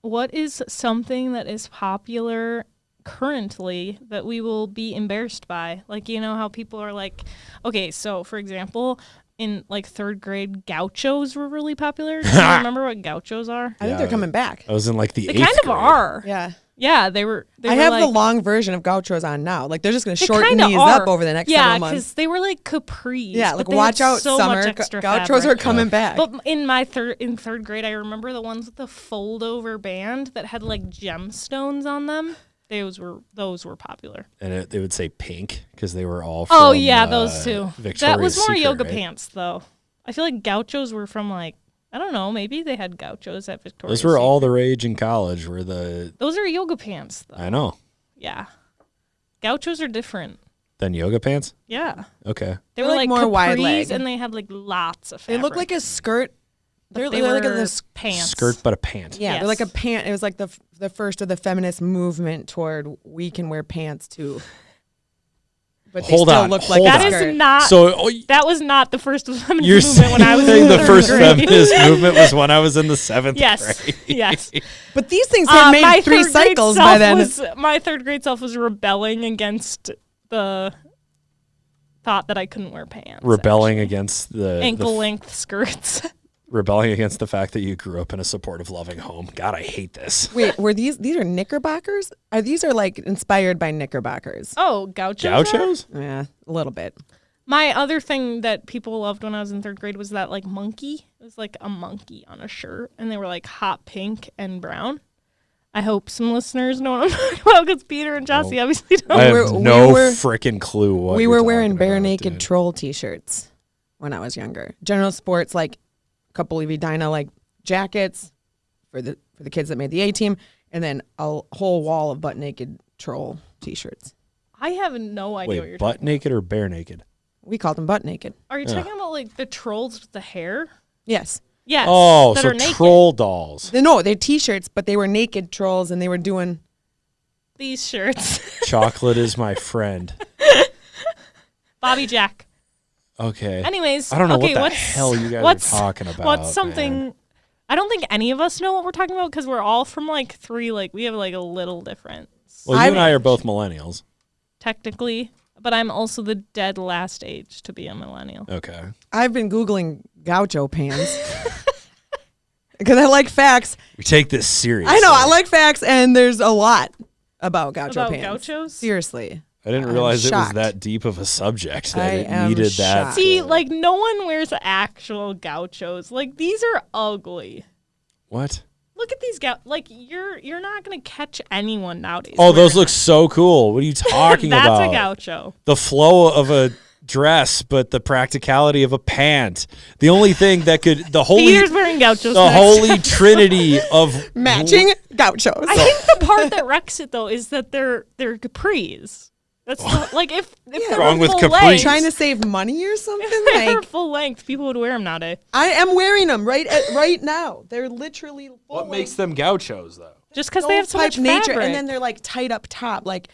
what is something that is popular currently that we will be embarrassed by? Like, you know how people are like, okay, so for example, in like third grade, gauchos were really popular. Do you remember what gauchos are? I think they're coming back. I was in like the They 8th kind of grade. are. Yeah. Yeah, they were. I have the long version of gauchos on now. Like they're just going to shorten these are. up over the next yeah, several months. because they were like capris. Yeah, but like they watch had out, so summer. much extra Gauchos fabric. are coming back. But in third grade, I remember the ones with the fold over band that had like gemstones on them. Those were popular. And they would say pink because they were all from those two. Victoria's That was more Secret, yoga right? pants though. I feel like gauchos were from like, I don't know, maybe they had gauchos at Victoria's Those were all Secret. the rage in college. Those are yoga pants though. I know. Yeah. Gauchos are different. Then yoga pants? Yeah. Okay. They They're were like like more wide capris, leg. and they had like lots of They fabric. look like a skirt. But They're like were this pants. Skirt, but a pant. Yeah, Yes. they're like a pant. It was like the first of the feminist movement toward we can wear pants too. But they Hold still on, look like hold a on. That skirt. is not. So That was not the first feminist you're movement when I was saying in the third first grade. feminist movement was when I was in the 7th Yes. grade. Yes. But these things had my made 3 third grade cycles self by then. My third grade self was rebelling against the thought that I couldn't wear pants. Rebelling actually. against the ankle length skirts. rebelling against the fact that you grew up in a supportive, loving home. God, I hate this. Wait, were these are knickerbockers? These are like inspired by knickerbockers? Oh, gauchos. Gauchos? Yeah, a little bit. My other thing that people loved when I was in third grade was that like monkey. It was like a monkey on a shirt, and they were like hot pink and brown. I hope some listeners know what I'm talking about because Peter and Jossie obviously don't. I have we no were- freaking clue what We you're were wearing talking bare about, naked dude. troll T-shirts when I was younger. General Sports, like a couple of Edina like jackets for the kids that made the A team, and then a whole wall of butt naked troll T-shirts. I have no idea what you're Wait, talking butt naked or bare naked? We called them butt naked. about. Are you talking about like the trolls with the hair? Yes. Yes. Oh, that so are naked. troll dolls. No, they're T-shirts, but they were naked trolls, and they were doing. These shirts. Chocolate is my friend. Bobby Jack. Okay. Anyways, I don't know okay, what the hell you guys are talking about. What's something? man. I don't think any of us know what we're talking about because we're all from like three. Like we have like a little difference Well, you and I are both millennials. technically, but I'm also the dead last age to be a millennial. Okay. I've been Googling gaucho pants because I like facts. We take this seriously. I know I like facts, and there's a lot about gaucho About pants. gauchos? Seriously. I didn't I'm realize it was shocked. that deep of a subject that I it am needed that. shocked. See, like no one wears actual gauchos. Like these are ugly. What? Look at these like you're not gonna catch anyone nowadays. Oh, those wearing look so cool. What are you talking That's about? a gaucho. The flow of a dress, but the practicality of a pant. The only thing that could Peter's wearing gauchos. the next. holy trinity of Matching gauchos. I think the part that wrecks it though is that they're capris. That's like if they wrong were with full capris? length, Trying to save money or something? if they were Like, full length, people would wear them nowadays. I am wearing them right now. They're literally full What makes them gauchos though? Just because they have so much nature, fabric, and then they're like tight up top, like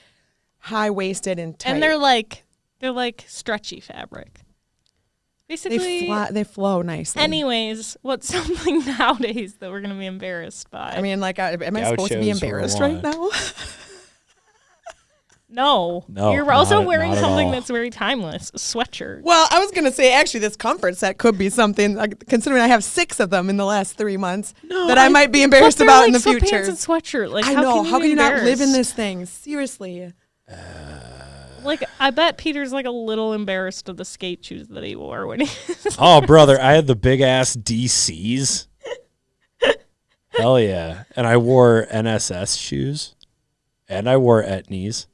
high waisted and tight. and they're like stretchy fabric. Basically, they flow nicely. anyways, what's something nowadays that we're gonna be embarrassed by? I mean, like, am I supposed to be Gauchos were embarrassed one. right now? no, No, you're also not wearing at something all. that's very timeless, a sweatshirt. Well, I was gonna say actually, this comfort set could be something. Like, considering I have 6 of them in the last 3 months, that I might be embarrassed But they're about like in the sweatpants future. and sweatshirt. Like, I know. How be can you not live in embarrassed? this thing? Seriously. Like, I bet Peter's like a little embarrassed of the skate shoes that he wore when he. Oh, brother, I had the big ass DCs. Hell yeah. And I wore NSS shoes. And I wore Etnies.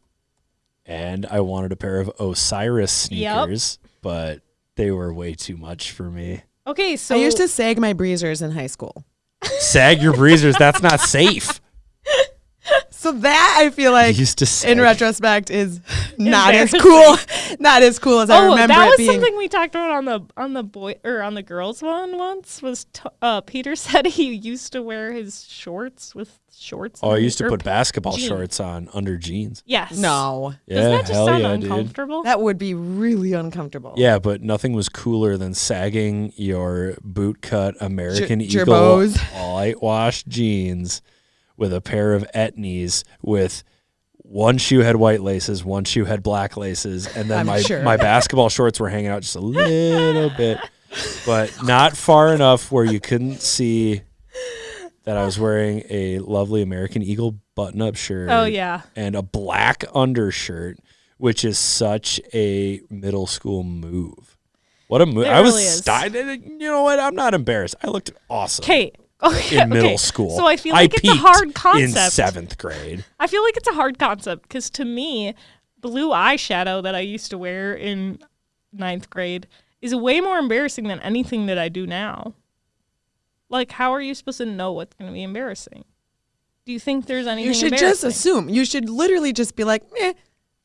And I wanted a pair of Osiris sneakers, but they were way too much for me. Okay, so I used to sag my breezers in high school. Sag your breezers, that's not safe. So that I feel like, Used to sag. in retrospect, is not as Embarrassing. cool. Not as cool as I remember that it was being. something we talked about on the boy or on the girls one once. Was Peter said he used to wear his shorts with shorts. Oh, I used to or put basketball jeans. shorts on under jeans. Yes. No, Yeah, Doesn't that just hell sound yeah, dude. uncomfortable? that would be really uncomfortable. Yeah, but nothing was cooler than sagging your bootcut American Eagle Gerbos. whitewashed jeans with a pair of etnies with one shoe had white laces, one shoe had black laces, and then my basketball shorts were hanging out just a little bit, but not far enough where you couldn't see that I was wearing a lovely American Eagle button-up shirt. Oh, yeah. And a black undershirt, which is such a middle school move. What a move. I was you know what? I'm not embarrassed. I looked awesome. In middle school. So I feel like it's a hard concept. In 7th grade. I feel like it's a hard concept because to me, blue eyeshadow that I used to wear in 9th grade is way more embarrassing than anything that I do now. Like, how are you supposed to know what's going to be embarrassing? Do you think there's anything embarrassing? You should just assume. You should literally just be like,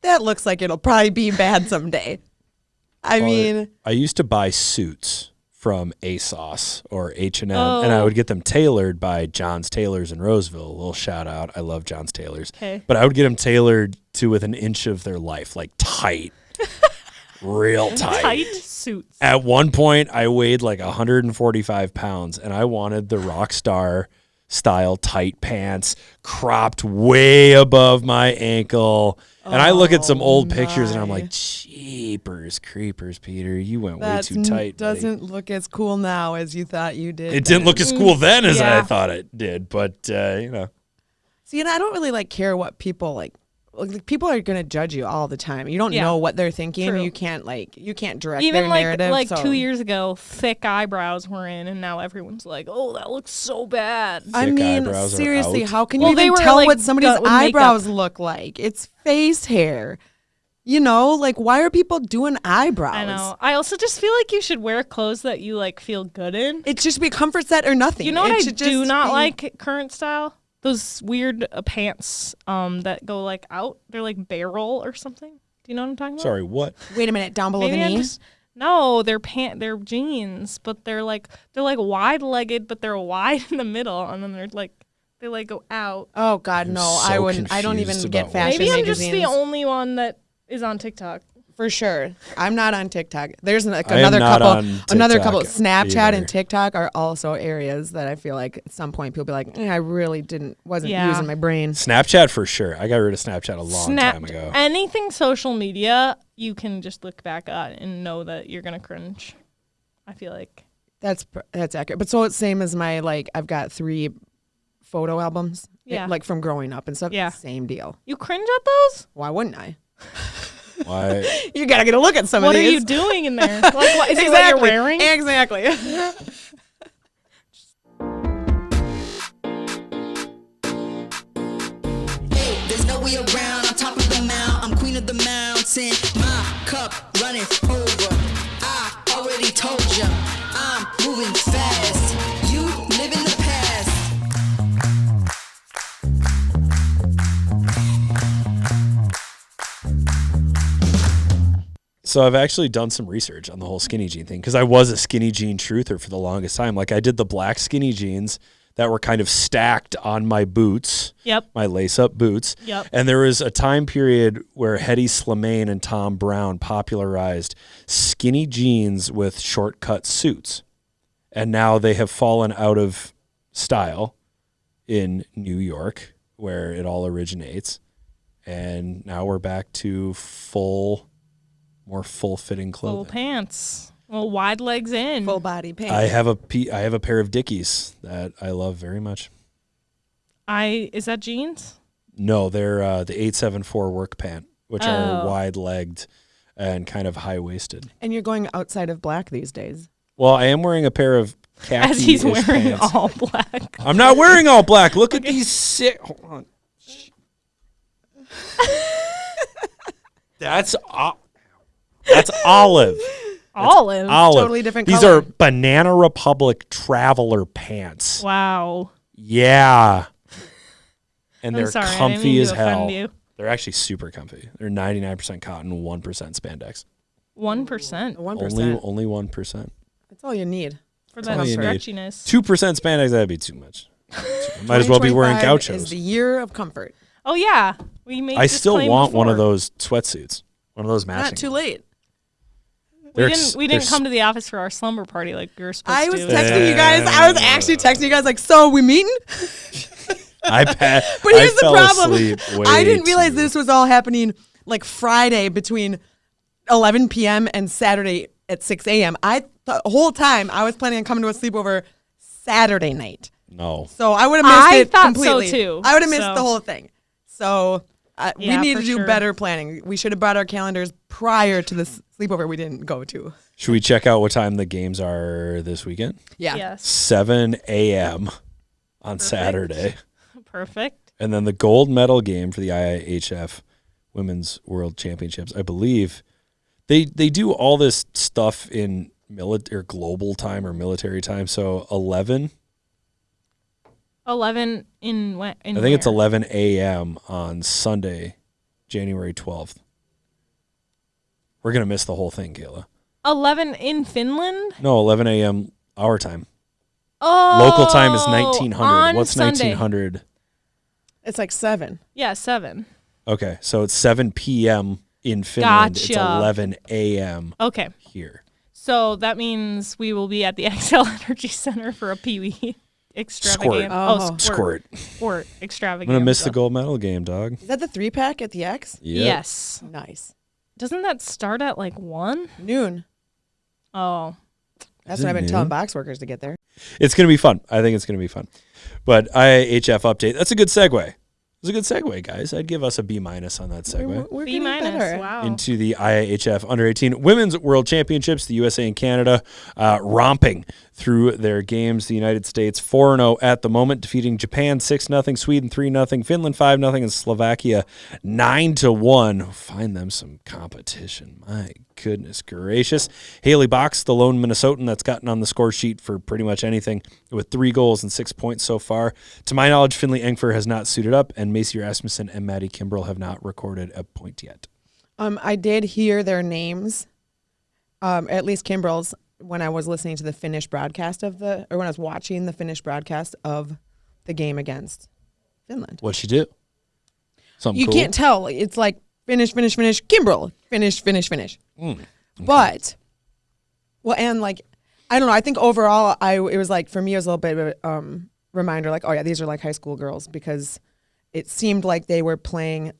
that looks like it'll probably be bad someday. I mean. I used to buy suits from ASOS or H&M, and I would get them tailored by John's Tailors in Roseville. A little shout out. I love John's Tailors. Okay. But I would get them tailored to within an inch of their life, like tight. Real tight. Tight suits. At one point, I weighed like 145 pounds, and I wanted the rock star style tight pants cropped way above my ankle. And I look at some old pictures, and I'm like, jeepers creepers, Peter, you went way too tight. Doesn't look as cool now as you thought you did. It didn't look as cool then as I thought it did, but you know. See, and I don't really care what people like. People are going to judge you all the time. You don't know what they're thinking. True. You can't direct even their narrative. Like 2 years ago, thick eyebrows were in, and now everyone's like, "Oh, that looks so bad." I mean, seriously, how can you they even were, tell like, what somebody's done with eyebrows makeup. look like? It's face hair. You know, like, why are people doing eyebrows? I know. I also just feel like you should wear clothes that you like feel good in. It should be a comfort set or nothing. You know what I do not like current style? Those weird pants that go like out. They're like barrel or something. Do you know what I'm talking about? Sorry, what? Wait a minute, down below the knee? No, they're jeans, but they're like wide legged, but they're wide in the middle, and then they go out. Oh God, no! I wouldn't. I don't even get fashion Maybe I'm magazines. just the only one that is on TikTok. For sure. I'm not on TikTok. There's like another couple. Snapchat either. and TikTok are also areas that I feel like at some point people be like, I really wasn't using my brain. Snapchat for sure. I got rid of Snapchat a long time ago. Anything social media, you can just look back at and know that you're gonna cringe. I feel like that's accurate. But so it's same as my I've got 3 photo albums. Yeah. Like from growing up and stuff. Yeah. Same deal. You cringe at those? Why wouldn't I? Why? You gotta get a look at some of these. What are you doing in there? Like, what, is it what you're wearing? Exactly. There's no way around. On top of the mount, I'm queen of the mountain. My cup running over. I already told ya, I'm moving fast. You live in the past. So I've actually done some research on the whole skinny jean thing because I was a skinny jean truther for the longest time. Like I did the black skinny jeans that were kind of stacked on my boots. Yep. My lace-up boots. Yep. And there was a time period where Hedy Slimane and Tom Brown popularized skinny jeans with short-cut suits. And now they have fallen out of style in New York, where it all originates. And now we're back to more full-fitting clothing. Full pants. Well, wide legs in. Full body pants. I have a pair of Dickies that I love very much. Is that jeans? No, they're the 874 work pant, which are wide-legged and kind of high-waisted. And you're going outside of black these days. Well, I am wearing a pair of khaki As he's wearing pants. all black. I'm not wearing all black. Look at these sick. Hold on. That's olive. Olive. Totally different These color. are Banana Republic Traveler pants. Wow. Yeah. And I'm they're sorry, I didn't comfy mean as to offend hell. you. They're actually super comfy. They're 99% cotton, 1% spandex. 1%. 1%. Only 1%. That's all you need. For That's that all you need. stretchiness. 2% spandex, that'd be too much. Might as well be wearing 2025 gauchos. is the year of comfort. Oh, yeah. We made I this still claim want one of before. those sweatsuits. One of those matching. Not too late. We didn't come to the office for our slumber party like we were supposed I to. was texting you guys. I was actually texting you guys like, so we meeting? But here's the problem. Asleep I didn't realize too. this was all happening like Friday between 11 p.m. and Saturday at 6 a.m. The whole time I was planning on coming to a sleepover Saturday night. No. So I would have missed I it thought completely. so too. I would have missed So- the whole thing. So we Yeah, need for to do sure. better planning. We should have brought our calendars prior to the sleepover we didn't go to. Should we check out what time the games are this weekend? Yeah. Yes. 7 a.m. on Saturday. Perfect. And then the gold medal game for the IIHF Women's World Championships. I believe they do all this stuff in global time or military time. So 11. 11 in I think it's 11 a.m. on Sunday, January 12th. We're going to miss the whole thing, Kayla. 11 in Finland? No, 11 a.m. our time. Oh. Local time is 1900. On What's Sunday. 1900? It's like 7. Yeah, 7. Okay, so it's 7 p.m. in Finland. It's Gotcha. 11 a.m. Okay. here. So that means we will be at the XL Energy Center for a Pee Wee extravaganza. Oh. Squirt. Sport I'm extravaganza. going to miss the gold medal game, dog. Is that the 3-pack at the X? Yep. Yes. Nice. Doesn't that start at like 1? Noon. Oh. That's Is what it I've been noon? telling box workers to get there. It's going to be fun. I think it's going to be fun. But IIHF update, that's a good segue. It's a good segue, guys. I'd give us a B- on that segue. We're B getting minus. better. Wow. Into the IIHF Under-18 Women's World Championships, the USA and Canada romping through their games. The United States 4-0 at the moment, defeating Japan 6-0, Sweden 3-0, Finland 5-0, and Slovakia 9-1. Find them some competition. My goodness gracious. Haley Box, the lone Minnesotan that's gotten on the score sheet for pretty much anything, with 3 goals and 6 points so far. To my knowledge, Finley Engfer has not suited up, and Macy Rasmussen and Maddie Kimbrell have not recorded a point yet. I did hear their names, at least Kimbrell's, when I was listening to the Finnish broadcast when I was watching the Finnish broadcast of the game against Finland. What'd she do? Something You cool? can't tell. It's like finish, Kimbrell, finish. But, well, and like, I don't know. I think overall, it was like, for me, it was a little bit of a reminder, like, oh yeah, these are like high school girls, because it seemed like they were playing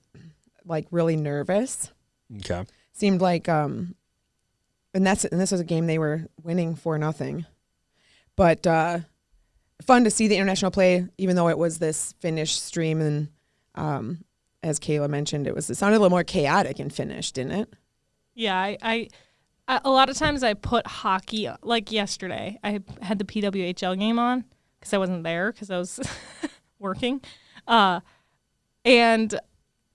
like really nervous. Okay. Seemed like, and this was a game they were winning 4-0. But fun to see the international play, even though it was this Finnish stream, and as Kayla mentioned, it sounded a little more chaotic in Finnish, didn't it? Yeah, I a lot of times I put hockey, like yesterday, I had the PWHL game on because I wasn't there because I was working. And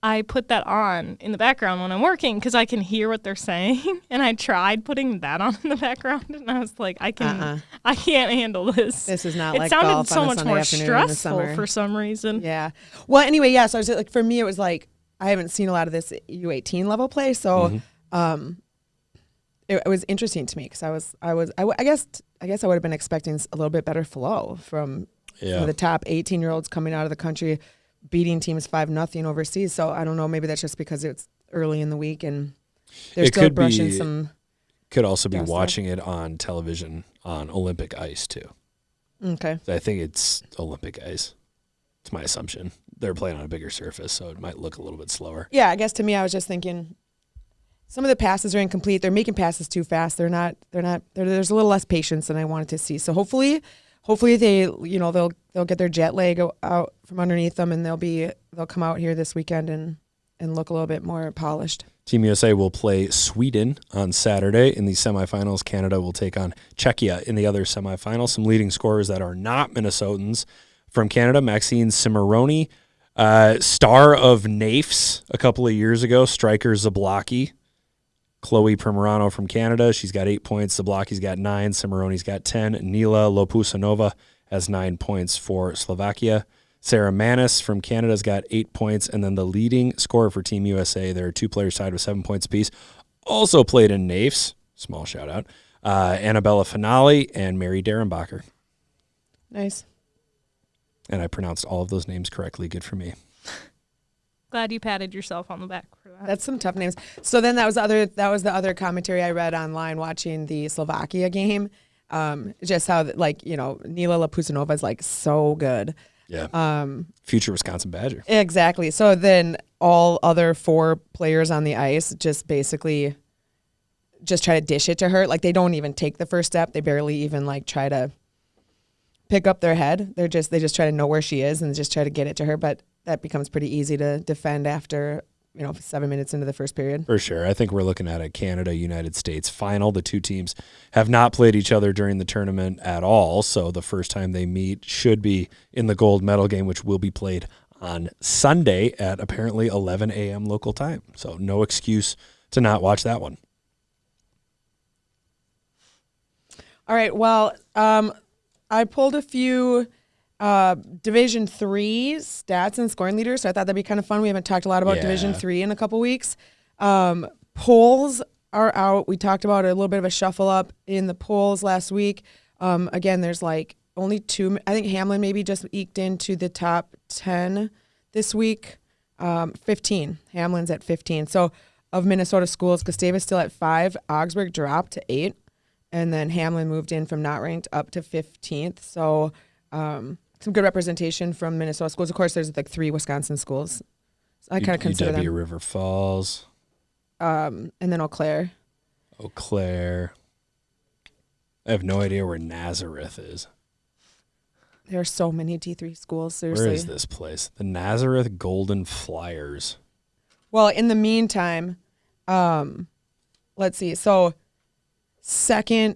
I put that on in the background when I'm working because I can hear what they're saying. And I tried putting that on in the background, and I was like, I can't handle this. This is not It like sounded golf so on a much Sunday more afternoon in the stressful summer. for some reason. Yeah. Well, anyway, yeah. So I was like, for me, it was like I haven't seen a lot of this U18 level play, so it was interesting to me because I guess I would have been expecting a little bit better flow from some of the top 18-year-olds coming out of the country, beating teams 5-0 overseas. So I don't know. Maybe that's just because it's early in the week and they're still brushing some. Could also be dust off. watching it on television on Olympic ice too. Okay. I think it's Olympic ice. It's my assumption. They're playing on a bigger surface, so it might look a little bit slower. Yeah, I guess to me, I was just thinking some of the passes are incomplete. They're making passes too fast. There's a little less patience than I wanted to see. So hopefully they, they'll get their jet lag out from underneath them, and they'll come out here this weekend and look a little bit more polished. Team USA will play Sweden on Saturday in the semifinals. Canada will take on Czechia in the other semifinals. Some leading scorers that are not Minnesotans from Canada: Maxine Cimarroni, star of NAIFS a couple of years ago, striker Zablocki. Chloe Primerano from Canada, she's got 8 points. Zablocki's got 9. Cimarroni's got 10. Nila Lopusanova has 9 points for Slovakia. Sarah Manis from Canada's got 8 points. And then the leading scorer for Team USA, there are 2 players tied with 7 points apiece, also played in NAIFS, small shout out, Annabella Finale and Mary Derenbacher. Nice. And I pronounced all of those names correctly. Good for me. Glad you patted yourself on the back for that. That's some tough names. So then that was the other commentary I read online watching the Slovakia game. Just how Nila Lapusanova is like so good. Yeah. Future Wisconsin Badger. Exactly. So then all other 4 players on the ice just basically just try to dish it to her. Like they don't even take the first step. They barely even like try to pick up their head. They just try to know where she is and just try to get it to her. But that becomes pretty easy to defend after 7 minutes into the first period. For sure. I think we're looking at a Canada-United States final. The 2 teams have not played each other during the tournament at all, so the first time they meet should be in the gold medal game, which will be played on Sunday at apparently 11 a.m. local time. So no excuse to not watch that one. All right. Well, I pulled a few Division III stats and scoring leaders, so I thought that'd be kind of fun. We haven't talked a lot about Division III in a couple weeks. Polls are out. We talked about a little bit of a shuffle up in the polls last week. Again, there's like only 2. I think Hamlin maybe just eked into the top 10 this week. 15. Hamlin's at 15. So of Minnesota schools, Gustavia's still at 5. Augsburg dropped to 8. And then Hamlin moved in from not ranked up to 15th. So some good representation from Minnesota schools. Of course, there's like 3 Wisconsin schools. So I kind of consider them. River Falls. And then Eau Claire. Eau Claire. I have no idea where Nazareth is. There are so many D3 schools, seriously. Where is this place? The Nazareth Golden Flyers. Well, in the meantime, let's see. So second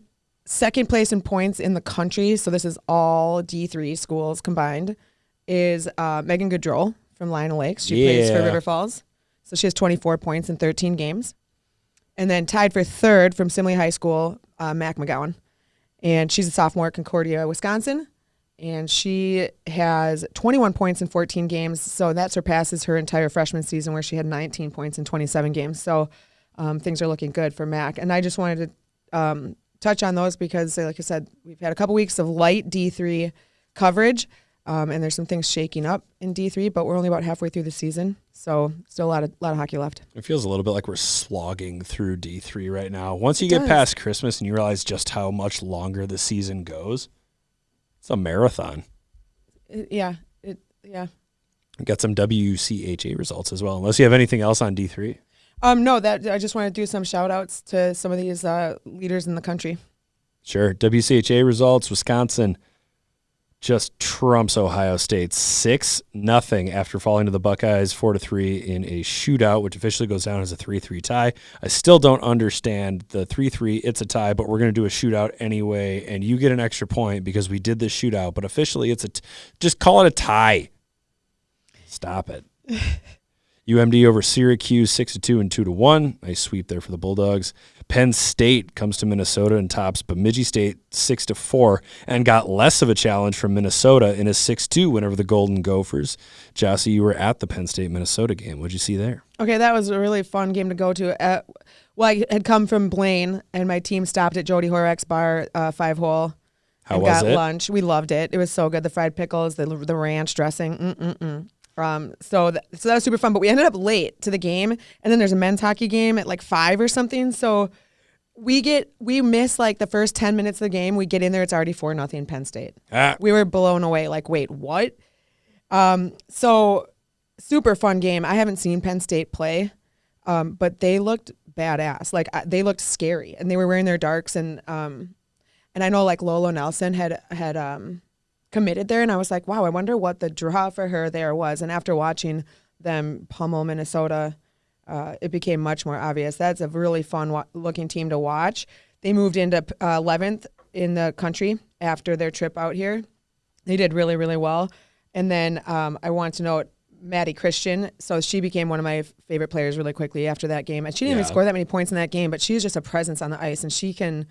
place in points in the country, so this is all D3 schools combined, is Megan Goodrow from Lionel Lakes. She plays for River Falls. So she has 24 points in 13 games. And then tied for 3rd from Simley High School, Mac McGowan. And she's a sophomore at Concordia, Wisconsin. And she has 21 points in 14 games. So that surpasses her entire freshman season where she had 19 points in 27 games. So things are looking good for Mac. And I just wanted to touch on those because, like I said, we've had a couple weeks of light D3 coverage, and there's some things shaking up in D3, but we're only about halfway through the season, so still a lot of hockey left. It feels a little bit like we're slogging through D3 right now. Once you get past Christmas and you realize just how much longer the season goes, it's a marathon. Yeah. Got some WCHA results as well, unless you have anything else on D3. No, that I just want to do some shout outs to some of these leaders in the country. Sure. WCHA results, Wisconsin just trumps Ohio State 6-0 after falling to the Buckeyes 4-3 in a shootout, which officially goes down as a 3-3 tie. I still don't understand the 3-3. It's a tie, but we're going to do a shootout anyway, and you get an extra point because we did this shootout, but officially it's just call it a tie. Stop it. UMD over Syracuse 6-2 and 2-1. Nice sweep there for the Bulldogs. Penn State comes to Minnesota and tops Bemidji State 6-4 and got less of a challenge from Minnesota in a 6-2 win over the Golden Gophers. Jossie, you were at the Penn State Minnesota game. What'd you see there? Okay, that was a really fun game to go to. I had come from Blaine, and my team stopped at Jody Horak's bar, 5-hole. How was it? Got lunch. We loved it. It was so good. The fried pickles, the ranch dressing. So that was super fun, but we ended up late to the game, and then there's a men's hockey game at like 5 or something. So we miss like the first 10 minutes of the game. We get in there, it's already 4-0 Penn State. We were blown away. Like, wait, what? So super fun game. I haven't seen Penn State play, but they looked badass. Like they looked scary, and they were wearing their darks, and I know like Lolo Nelson had committed there, and I was like, wow, I wonder what the draw for her there was. And after watching them pummel Minnesota, it became much more obvious. That's a really fun looking team to watch. They moved into 11th in the country after their trip out here. They did really, really well. And then I want to note Maddie Christian. So she became one of my favorite players really quickly after that game. And she didn't even score that many points in that game, but she's just a presence on the ice, and she can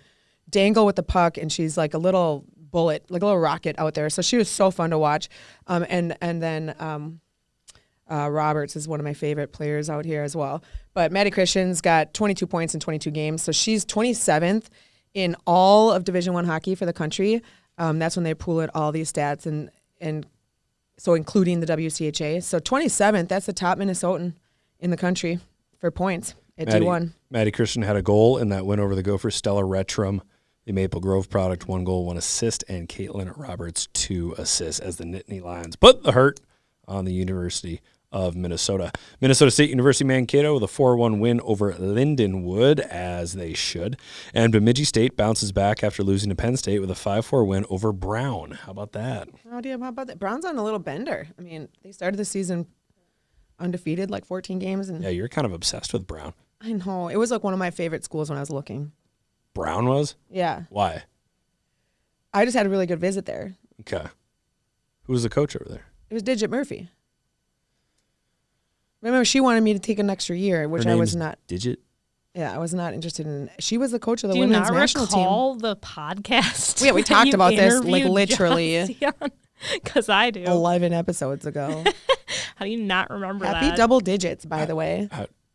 dangle with the puck, and she's like a little bullet, like a little rocket out there. So she was so fun to watch. And then Roberts is one of my favorite players out here as well. But Maddie Christian's got 22 points in 22 games. So she's 27th in all of Division I hockey for the country. That's when they pool at all these stats, and so including the WCHA. So 27th, that's the top Minnesotan in the country for points at D1. Maddie Christian had a goal in that win over the Gophers. Stella Retram The Maple Grove product, 1 goal, 1 assist, and Caitlin Roberts, 2 assists as the Nittany Lions put the hurt on the University of Minnesota. Minnesota State University Mankato with a 4-1 win over Lindenwood, as they should. And Bemidji State bounces back after losing to Penn State with a 5-4 win over Brown. How about that? How about that? Brown's on a little bender. I mean, they started the season undefeated, like 14 games. And Yeah, you're kind of obsessed with Brown. I know. It was like one of my favorite schools when I was looking. Brown was? Yeah. Why? I just had a really good visit there. Okay. Who was the coach over there? It was Digit Murphy. Remember, she wanted me to take an extra year, which Her I was name's not. Digit? Yeah, I was not interested in. She was the coach of the Do you women's not national team. recall the podcast? Yeah, we that talked you about this, like, interviewed literally Because I do. 11 episodes ago. How do you not remember Happy that? double digits, by the way.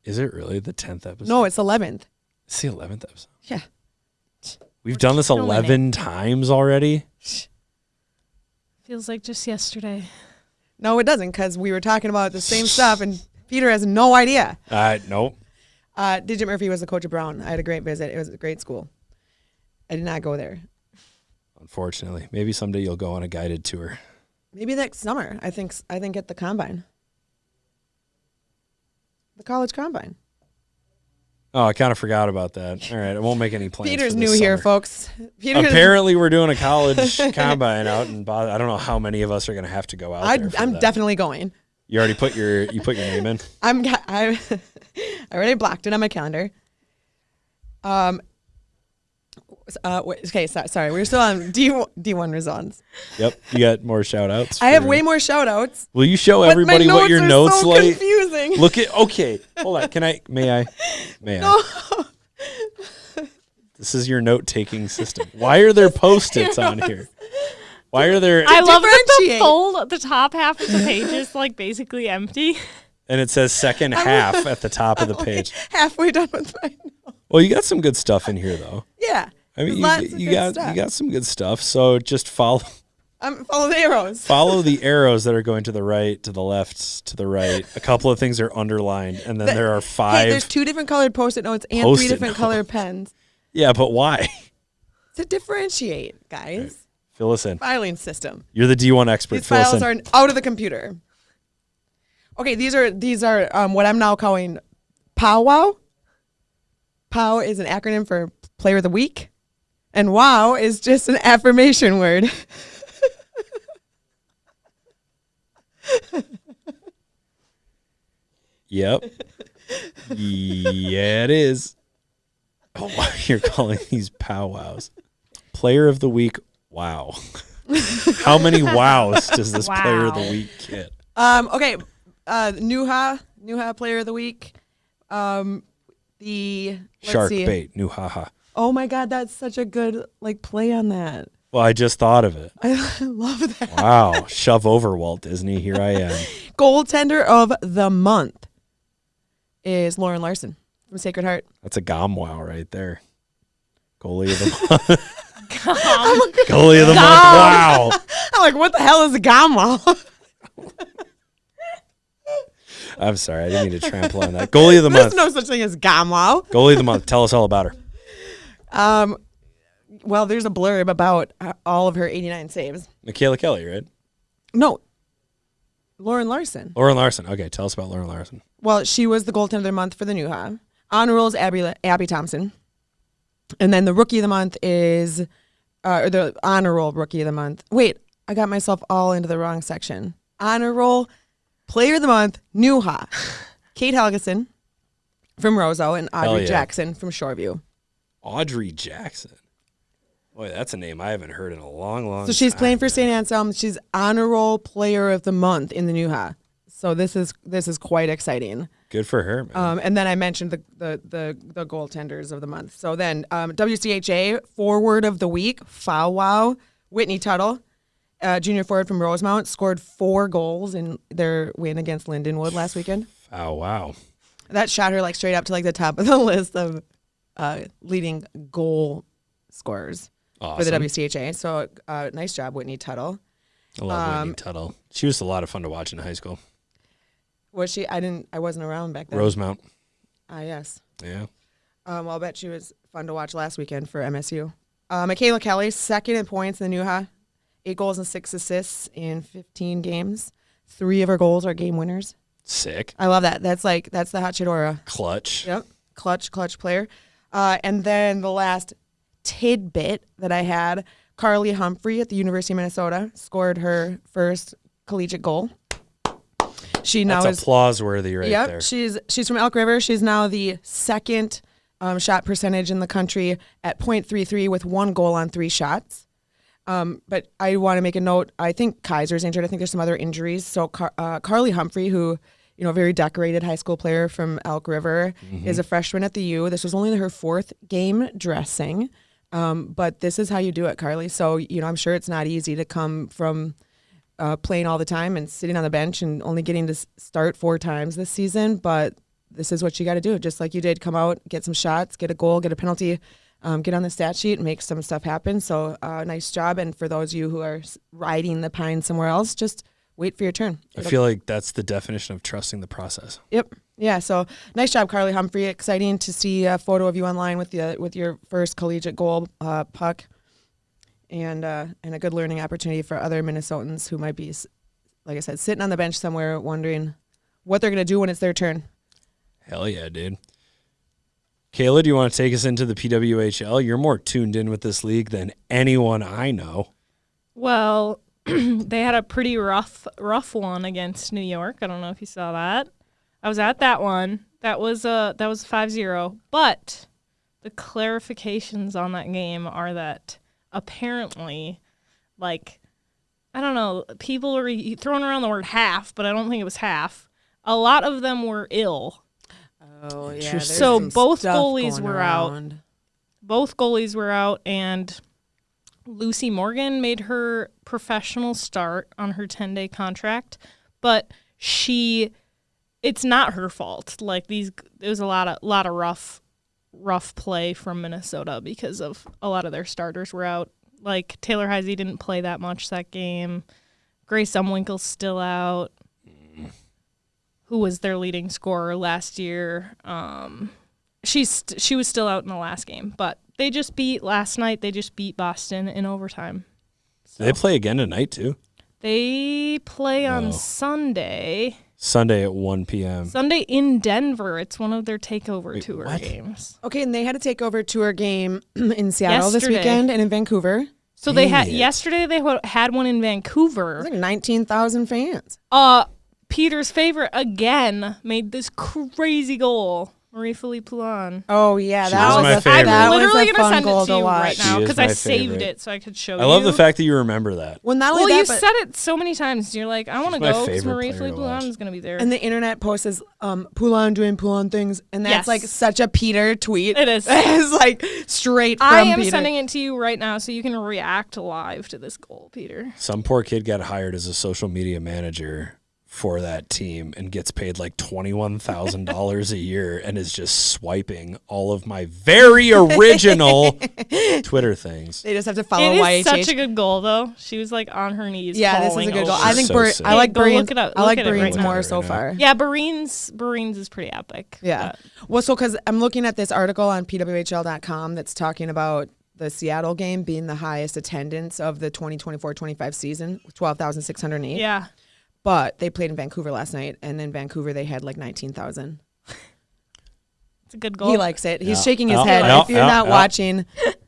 Is it really the 10th episode? No, it's 11th. It's the 11th episode. Yeah. We've done this killing 11 times already. Feels like just yesterday. No, it doesn't, because we were talking about the same stuff, and Peter has no idea. Nope. Digit Murphy was the coach of Brown. I had a great visit. It was a great school. I did not go there. Unfortunately. Maybe someday you'll go on a guided tour. Maybe next summer. I think at the combine. The college combine. Oh, I kind of forgot about that. All right, I won't make any plans. Peter's for this new here, summer. folks. Apparently, we're doing a college combine out in Boston. I don't know how many of us are going to have to go out there. I'm definitely going. You already put your name in. I already blocked it on my calendar. Okay, sorry. We're still on D1 results. Yep, you got more shout outs. I have way more shout outs. Will you show But everybody my what your notes are so like? confusing. Look at hold on. May I? No. This is your note taking system. Why are there post-its on here? Why are there I love that the differentiate. the top half of the page is like basically empty. and it says second half at the top of the page. Halfway done with my notes. Well, you got some good stuff in here though. Yeah. I mean, Lots of you good got stuff. you got some good stuff. So just follow Follow the arrows. follow the arrows that are going to the right, to the left, to the right. A couple of things are underlined, and then there are 5. Hey, there's 2 different colored Post-it notes and 3 Post-it different notes. colored pens Yeah, but why? to differentiate, guys. Fill us in. Filing system. You're the D1 expert. These Fill us files in. are out of the computer. Okay, these are what I'm now calling powwow. POW is an acronym for Player of the Week, and WOW is just an affirmation word. Yep. Yeah, it is. Oh, you're calling these powwows. Player of the week. Wow. How many wows does this player of the Wow. week get? Okay, Nuha Player of the Week. Let's Shark see. bait. New haha. Oh my God, that's such a good play on that. Well, I just thought of it. I love that. Wow. Shove over, Walt Disney. Here I am. Goaltender of the month is Lauren Larson from Sacred Heart. That's a gom wow right there. Goalie of the month. Goalie of the month. Wow. I'm like, what the hell is a Gama? I'm sorry. I didn't mean to trample on that. Goalie of the There's month. no such thing as Gama. Goalie of the month. Tell us all about her. Well, there's a blurb about all of her 89 saves. Michaela Kelly, right? No, Lauren Larson. Lauren Larson. Okay, tell us about Lauren Larson. Well, she was the goaltender of the month for the Nuha. Honor roll is Abby Thompson. And then the rookie of the month is, or the honor roll rookie of the month. Wait, I got myself all into the wrong section. Honor roll player of the month, Nuha. Kate Helgeson from Roseau and Hell Audrey yeah. Jackson from Shoreview. Audrey Jackson. Boy, that's a name I haven't heard in a long, long time. So she's playing for St. Anselm. She's honor roll player of the month in the Nuha. So this is quite exciting. Good for her, man. And then I mentioned the goaltenders of the month. So then WCHA forward of the week, Foul Wow, Whitney Tuttle, junior forward from Rosemount, scored 4 goals in their win against Lindenwood last weekend. Oh, wow. That shot her straight up to the top of the list of leading goal scorers for the Awesome. WCHA. So nice job, Whitney Tuttle. I love Whitney Tuttle. She was a lot of fun to watch in high school. Was she? I wasn't around back then. Rosemount. Yes. Yeah. Well, I'll bet she was fun to watch last weekend for MSU. Michaela Kelly, second in points in the NUHA. 8 goals and 6 assists in 15 games. 3 of her goals are game winners. Sick. I love that. That's the hot shit aura. Clutch. Yep. Clutch player. And then the last tidbit that I had, Carly Humphrey at the University of Minnesota scored her first collegiate goal. She now That's is applause worthy right yep, there. she's from Elk River. She's now the second shot percentage in the country at .33 with 1 goal on 3 shots. But I want to make a note. I think Kaiser's injured. I think there's some other injuries. So Carly Humphrey, who, very decorated high school player from Elk River, is a freshman at the U. This was only her 4th game dressing. But this is how you do it, Carly. So, I'm sure it's not easy to come from playing all the time and sitting on the bench and only getting to start 4 times this season. But this is what you got to do. Just like you did, come out, get some shots, get a goal, get a penalty, get on the stat sheet and make some stuff happen. So nice job. And for those of you who are riding the pine somewhere else, just wait for your turn. I feel like that's the definition of trusting the process. Yep. Yeah. So nice job, Carly Humphrey. Exciting to see a photo of you online with your first collegiate goal puck, and a good learning opportunity for other Minnesotans who might be, like I said, sitting on the bench somewhere wondering what they're going to do when it's their turn. Hell yeah, dude. Kayla, do you want to take us into the PWHL? You're more tuned in with this league than anyone I know. Well, they had a pretty rough one against New York. I don't know if you saw that. I was at that one. That was 5-0. But the clarifications on that game are that apparently, I don't know, people are throwing around the word half, but I don't think it was half. A lot of them were ill. Oh, yeah. So both goalies were out. Both goalies were out, and Lucy Morgan made her professional start on her 10-day contract, but it's not her fault. There was a lot of rough play from Minnesota because of a lot of their starters were out. Like Taylor Heisey didn't play that much that game. Grace Umwinkle's still out, who was their leading scorer last year. She was still out in the last game, but they just beat Boston in overtime. So They play again tonight, too? they play on Sunday. Sunday at 1 p.m. Sunday in Denver. It's one of their takeover tour what? games. Okay, and they had a takeover tour game in Seattle this Yesterday. weekend and in Vancouver. So yesterday they had one in Vancouver. Like 19,000 fans. Peter's favorite again made this crazy goal. Marie-Philippe Poulin. Oh, yeah. She was my favorite. I'm was literally a going to fun send goal it to you watch. right now She is because I my saved favorite. it so I could show you. I love the fact that you remember that. Well, not only Well, you that, but said it so many times. You're like, I want to my go because favorite player Marie-Philippe to watch. Poulin is going to be there. and the internet posts Poulin doing Poulin things, and that's Yes. like such a Peter tweet. It is. It's like straight from I am Peter. sending it to you right now so you can react live to this goal, Peter. Some poor kid got hired as a social media manager for that team and gets paid like $21,000 a year and is just swiping all of my very original Twitter things. They just have to follow It is YHH. such a good goal, though. She was like on her knees. Yeah, this is falling a good goal. over. I think So sick. I like Go Breen's. look it up. I like Look at it Breen's right more now. so far. Yeah, Bareen's is pretty epic. Yeah. but- Well, so because I'm looking at this article on PWHL.com that's talking about the Seattle game being the highest attendance of the 2024-25 season, 12,608. Yeah. But they played in Vancouver last night, and in Vancouver they had like 19,000. It's a good goal. He likes it. He's Yeah. shaking his Yeah. head. Yeah. If you're Yeah. not Yeah. watching,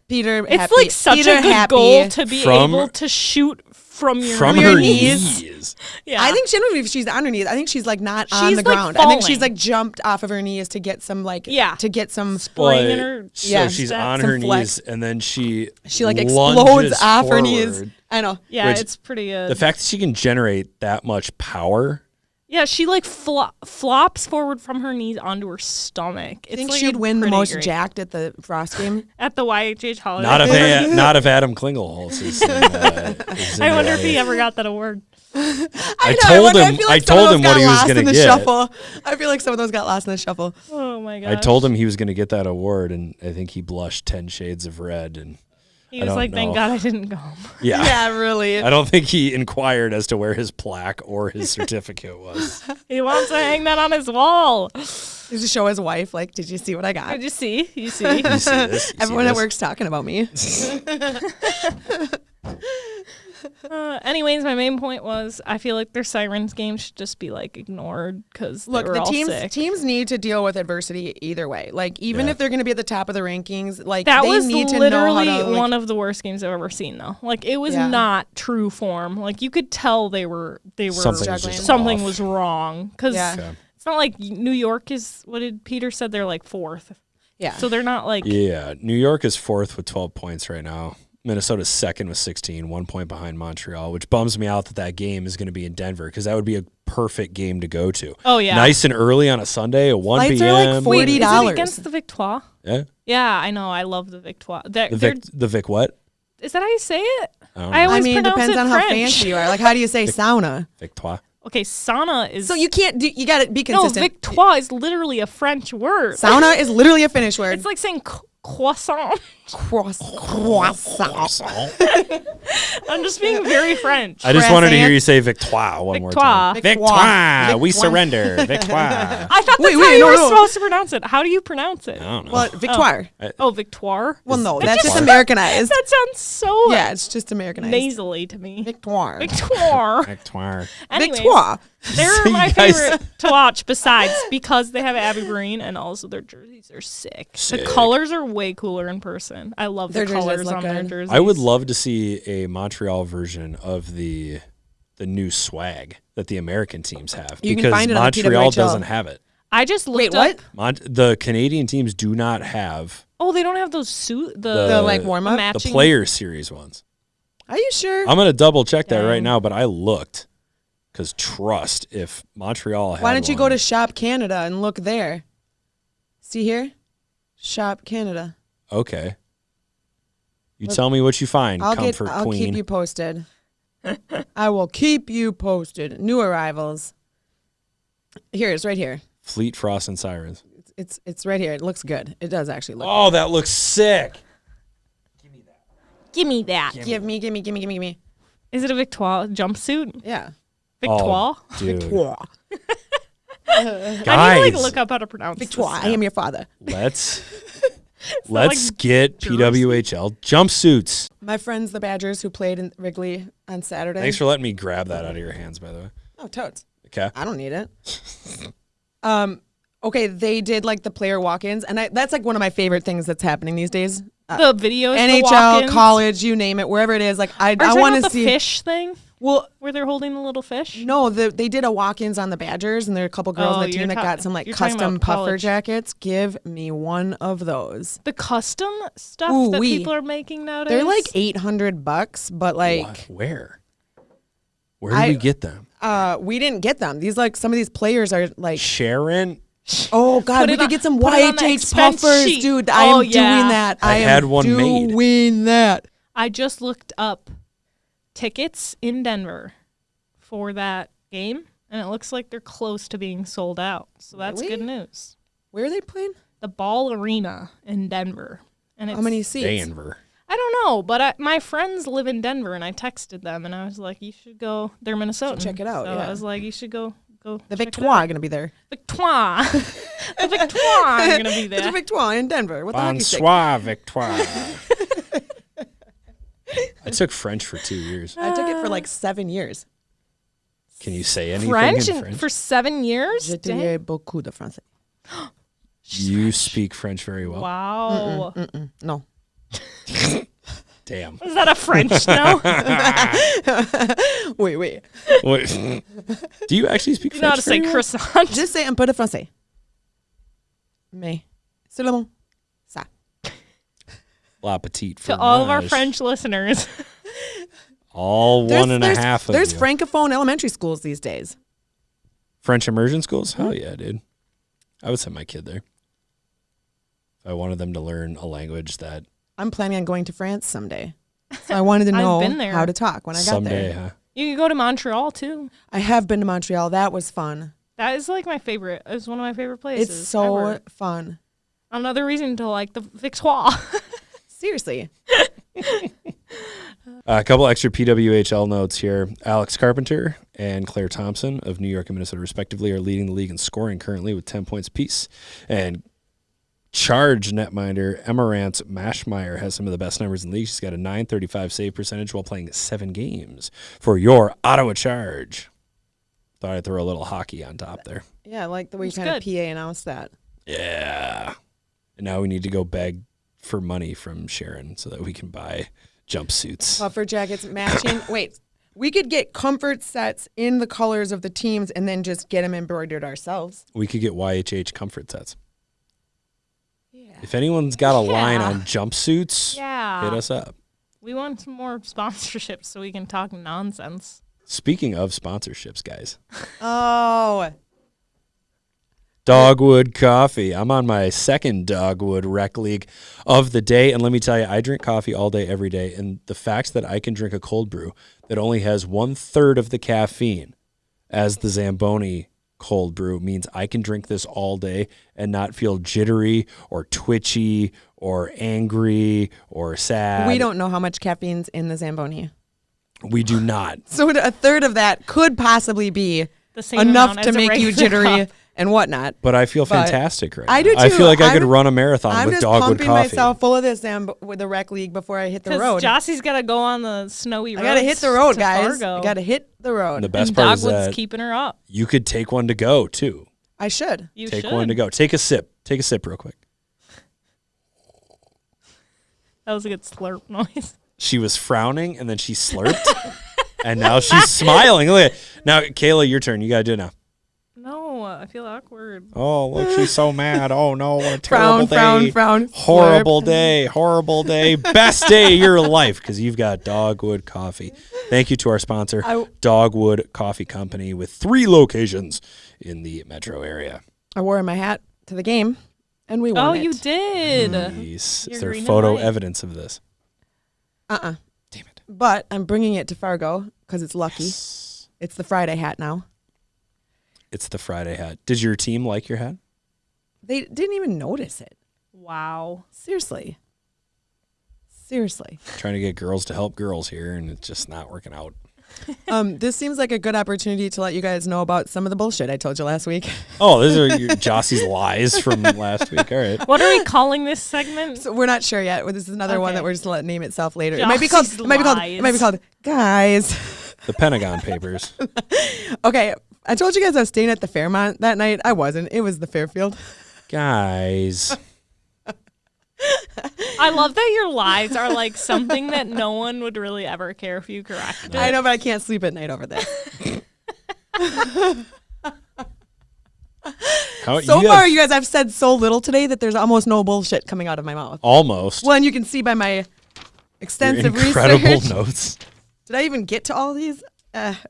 Peter, It's happy. like such Peter a good happy. goal to be From- able to shoot from your From your her knees. knees. Yeah. I think she don't know if she's on her knees. I think she's like not on She's, the like, ground. I think she's falling. like jumped off of her knees to get some to get some. Spring in her So Yeah, she's step. on Some her flex. knees and then she Like lunges explodes off her knees. forward. I know. Yeah, Which- it's pretty good. The fact that she can generate that much power. Yeah, she like flops forward from her knees onto her stomach. I think like she'd win the pretty most great. jacked at the Frost game. At the YHH holiday. Not if Adam Klingelholz is in, is in I wonder the if he way. ever got that award. I told him what he was going to get. Shuffle. I feel like some of those got lost in the shuffle. Oh my god. I told him he was going to get that award, and I think he blushed 10 shades of red. And He I was don't like, thank know. God I didn't go home. yeah, Yeah, really. I don't think he inquired as to where his plaque or his certificate was. He wants to hang that on his wall. Did you show his wife? Like, did you see what I got? Did you see? You see? You see this? You see Everyone at this? work's talking about me. Anyways, my main point was I feel like their Sirens game should just be like ignored because Look, were the all sick. teams need to deal with adversity either way. Like, even Yeah. if they're going to be at the top of the rankings, like That they was need to know literally how to, like, one of the worst games I've ever seen, though. Like it was Yeah. not true form. Like you could tell they were Something was Juggling. just something off. was wrong because Yeah. Okay. it's not like New York is. What did Peter said? They're like 4th, yeah. so they're not like. Yeah, New York is 4th with 12 points right now. Minnesota's 2nd with 16, 1 point behind Montreal, which bums me out that game is going to be in Denver because that would be a perfect game to go to. Oh yeah, Nice and early on a Sunday at 1 Flights p.m. are like Wait, is $40. it against the Victoire? Yeah. Yeah, I know. I love the Victoire. The Vic what? Is that how you say it? I don't I know. always I mean, it pronounce depends it on French. how fancy you are. Like, how do you say sauna? Victoire. Okay, sauna is. So you can't do, you got to be no, consistent. Victoire is literally a French word. Sauna is literally a Finnish word. It's like saying croissant. Croissant. I'm just being very French. I just wanted to hear Croissant. you say Victoire one more time. Victoire. Victoire. We Victoire. surrender. Victoire. I thought that's Wait, how wait, you no, were no. supposed to pronounce it. How do you pronounce it? I don't know. Well, Victoire. Oh, Victoire. Well, no, Is that's just Victoire? Americanized. That sounds so Yeah, it's just Americanized. nasally to me. Victoire. Victoire. Victoire. Anyways, Victoire. they're So my you guys- favorite to watch besides because they have Abby Green and also their jerseys are sick. Sick. The colors are way cooler in person. I love Their the jerseys colors look on their good. jerseys. I would love to see a Montreal version of the new swag that the American teams have You can because find it on the Montreal PWHL. doesn't have it. I just looked Wait, up. what? The Canadian teams do not have Oh, they don't have those suit The, like, warm-up? the matching player series ones. Are you sure? I'm gonna double check that right Dang. now, but I looked because trust if Montreal had Why don't you go one- to Shop Canada and look there? See here? Shop Canada. Okay. You tell me what you find, I'll Comfort Queen. keep you posted. I will keep you posted. New arrivals. Here, it's right here. Fleet Frost and Sirens. It's right here. It looks good. It does actually look Oh, that looks sick. Give me that. good. Give me. Is it a Victoire jumpsuit? Yeah. Victoire? Oh, dude. Victoire. I need to Guys, look up how to pronounce Victoire. this I now. am your father. let's like get jersey? PWHL jumpsuits. My friends, the Badgers, who played in Wrigley on Saturday. Thanks for letting me grab that out of your hands, by the way. Oh, totes. Okay. I don't need it. Okay, they did like the player walk-ins, and that's like one of my favorite things that's happening these days. The videos, the NHL, walk-ins. college, you name it, wherever it is. Like I Are want to the see. fish thing Well, where they're holding the little fish. no, they did a walk-ins on the Badgers, and there are a couple girls Oh, on the you're team that ta- got some like you're talking custom about puffer college. jackets. Give me one of those. The custom stuff Ooh, that wee. people are making nowadays. They're like $800, but like What? Where? Where did we get them? we didn't get them. These like some of these players are like, Sharon? oh god, Put we it could on- get some put it on the YHH expense puffers, sheet. dude. I Oh, am yeah. doing that. I am had one made. doing that. I just looked up tickets in Denver for that game, and it looks like they're close to being sold out. So that's Really? good news. Where are they playing? The Ball Arena in Denver, and it's, How many seats? Denver. I don't know, but my friends live in Denver, and I texted them, and I was like, "You should go." They're Minnesotan. check it out, So yeah. I was like, "You should go." The check it Victoire out." gonna be there. Victoire. The Victoire is gonna be The there. Victoire in Denver with the hockey stick. Bonsoir, Victoire. I took French for 2 years. I took it for like 7 years. Can you say anything French, in and French? for 7 years. Je Dang. dirais beaucoup de français. You speak French very well. Wow. No. Damn. Is that a French no? Wait. Wait. Do you actually speak You know how French? to say very well? croissant. Just say un peu de français. Mais c'est le bon. Ça. La petite To all of our fromage. French listeners. All one and a half of There's you. francophone elementary schools these days. French immersion schools? Hell yeah, dude. I would send my kid there. If I wanted them to learn a language that I'm planning on going to France someday. So I wanted to I've know been there. how to talk when I got someday, there. huh? You could go to Montreal too. I have been to Montreal. That was fun. That is like my favorite. It's one of my favorite places. It's so ever. fun. Another reason to like the Victoire. Seriously. A couple extra PWHL notes here. Alex Carpenter and Claire Thompson of New York and Minnesota, respectively, are leading the league in scoring currently with 10 points apiece. And Charge netminder Emerance Mashmeyer has some of the best numbers in the league. She's got a .935 save percentage while playing 7 games for your Ottawa Charge. Thought I'd throw a little hockey on top there. Yeah, I like the way you kind of PA announced that. Yeah. And now we need to go beg for money from Sharon so that we can buy jumpsuits. Puffer jackets matching. Wait, we could get comfort sets in the colors of the teams and then just get them embroidered ourselves. We could get YHH comfort sets. Yeah. If anyone's got a line on jumpsuits, hit us up. We want some more sponsorships so we can talk nonsense. Speaking of sponsorships, guys. Oh. Dogwood coffee. I'm on my second Dogwood rec league of the day. And let me tell you, I drink coffee all day, every day. And the fact that I can drink a cold brew that only has 1/3 of the caffeine as the Zamboni cold brew means I can drink this all day and not feel jittery or twitchy or angry or sad. We don't know how much caffeine's in the Zamboni. We do not. So 1/3 of that could possibly be the same enough amount to as a make you regular jittery cup. and whatnot. But I feel fantastic right now. I do too. I feel like I could run a marathon with Dogwood I'm just pumping coffee. myself full of this with the rec league before I hit the road. Because Jossie's got to go on the snowy road. I got to hit the road, to guys. Fargo. I got to hit the road. And the best And part is Dogwood's that keeping her up. you could take one to go, too. I should. You Take should. one to go. Take a sip. Take a sip real quick. That was a good slurp noise. She was frowning, and then she slurped, and now she's smiling. Look at now, Kayla, your turn. You got to do it now. No, I feel awkward. Oh, look, she's so mad. Oh, no, what a terrible day. Frown. Horrible day. Horrible day. Best day of your life because you've got Dogwood Coffee. Thank you to our sponsor, Dogwood Coffee Company, with 3 locations in the metro area. I wore my hat to the game, and we won Oh, it. you did. Nice. Your Is there green and photo white. evidence of this? Uh-uh. Damn it. But I'm bringing it to Fargo because it's lucky. Yes. It's the Friday hat now. It's the Friday hat. Did your team like your hat? They didn't even notice it. Wow. Seriously. Trying to get girls to help girls here, and it's just not working out. This seems like a good opportunity to let you guys know about some of the bullshit I told you last week. Oh, these are your Jossie's lies from last week. All right. What are we calling this segment? So we're not sure yet. This is another one Okay. that we're just going to let name itself later. Jossie's It might be called Guys. The Pentagon Papers. Okay, I told you guys I was staying at the Fairmont that night. I wasn't. It was the Fairfield. Guys. I love that your lies are like something that no one would really ever care if you corrected. I know, but I can't sleep at night over there. So far, you guys, I've said so little today that there's almost no bullshit coming out of my mouth. Almost. Well, and you can see by my extensive Your incredible research. notes. Did I even get to all these?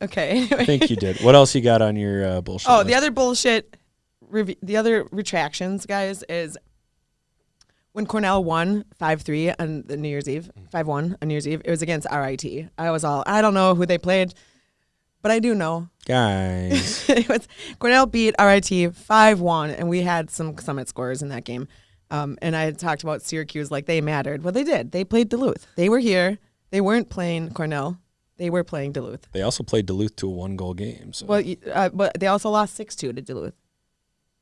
Okay. I think you did. What else you got on your bullshit Oh, list? the other bullshit, the other retractions, guys, is when Cornell won 5-3 on the New Year's Eve, 5-1 on New Year's Eve, it was against RIT. I was all, I don't know who they played, but I do know. Guys. It was Cornell beat RIT 5-1, and we had some Summit scores in that game. And I had talked about Syracuse like they mattered. Well, they did. They played Duluth. They were here. They weren't playing Cornell. They were playing Duluth. They also played Duluth to a 1-goal game. So. Well, but they also lost 6-2 to Duluth.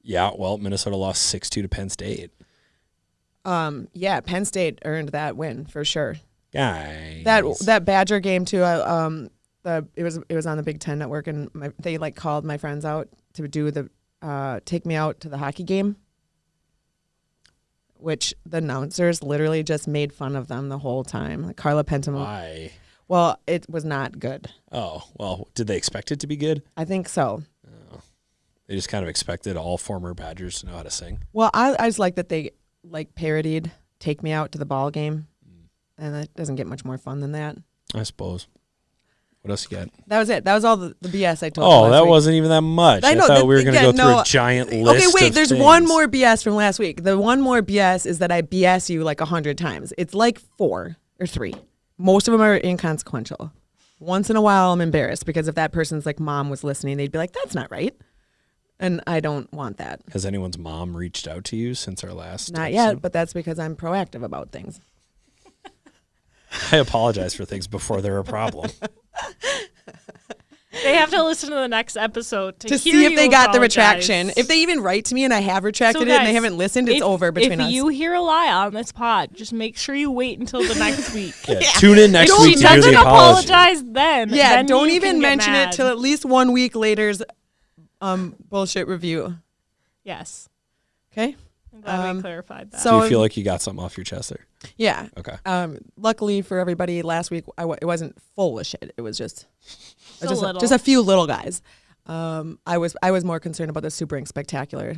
Yeah, well, Minnesota lost 6-2 to Penn State. Yeah, Penn State earned that win for sure. Guys. That Badger game too. It was on the Big Ten Network, and they like called my friends out to do the take me out to the hockey game, which the announcers literally just made fun of them the whole time. Like Carla Pentamo. Why? Well, it was not good. Oh, well, did they expect it to be good? I think so. They just kind of expected all former Badgers to know how to sing. Well, I just like that they like parodied "Take Me Out to the Ball Game," and that doesn't get much more fun than that. I suppose. What else you got? That was it. That was all the BS I told you Oh, last that week. wasn't even that much. I know, thought we were going to go through no, a giant list. Okay, wait. Of There's things. one more BS from last week. The one more BS is that I BS you like 100 times. It's like 4 or 3. Most of them are inconsequential. Once in a while, I'm embarrassed because if that person's like mom was listening, they'd be like, "That's not right," and I don't want that. Has anyone's mom reached out to you since our last? Not episode? yet, but that's because I'm proactive about things. I apologize for things before they're a problem. They have to listen to the next episode to hear see if you they got the apologize. retraction. If they even write to me and I have retracted it and they guys, haven't listened, it's over between us. If you hear a lie on this pod, just make sure you wait until the next week. Yeah, tune in next If week she to hear doesn't the apology. apologize then. Yeah, then don't you even can get mention mad. it till at least 1 week later's bullshit review. Yes. Okay? I'm glad we clarified that. Do you feel like you got something off your chest there? Yeah. Okay. Luckily for everybody, last week it wasn't full of shit. It was just little. just a few little guys. I was more concerned about the Super Inc. Spectacular,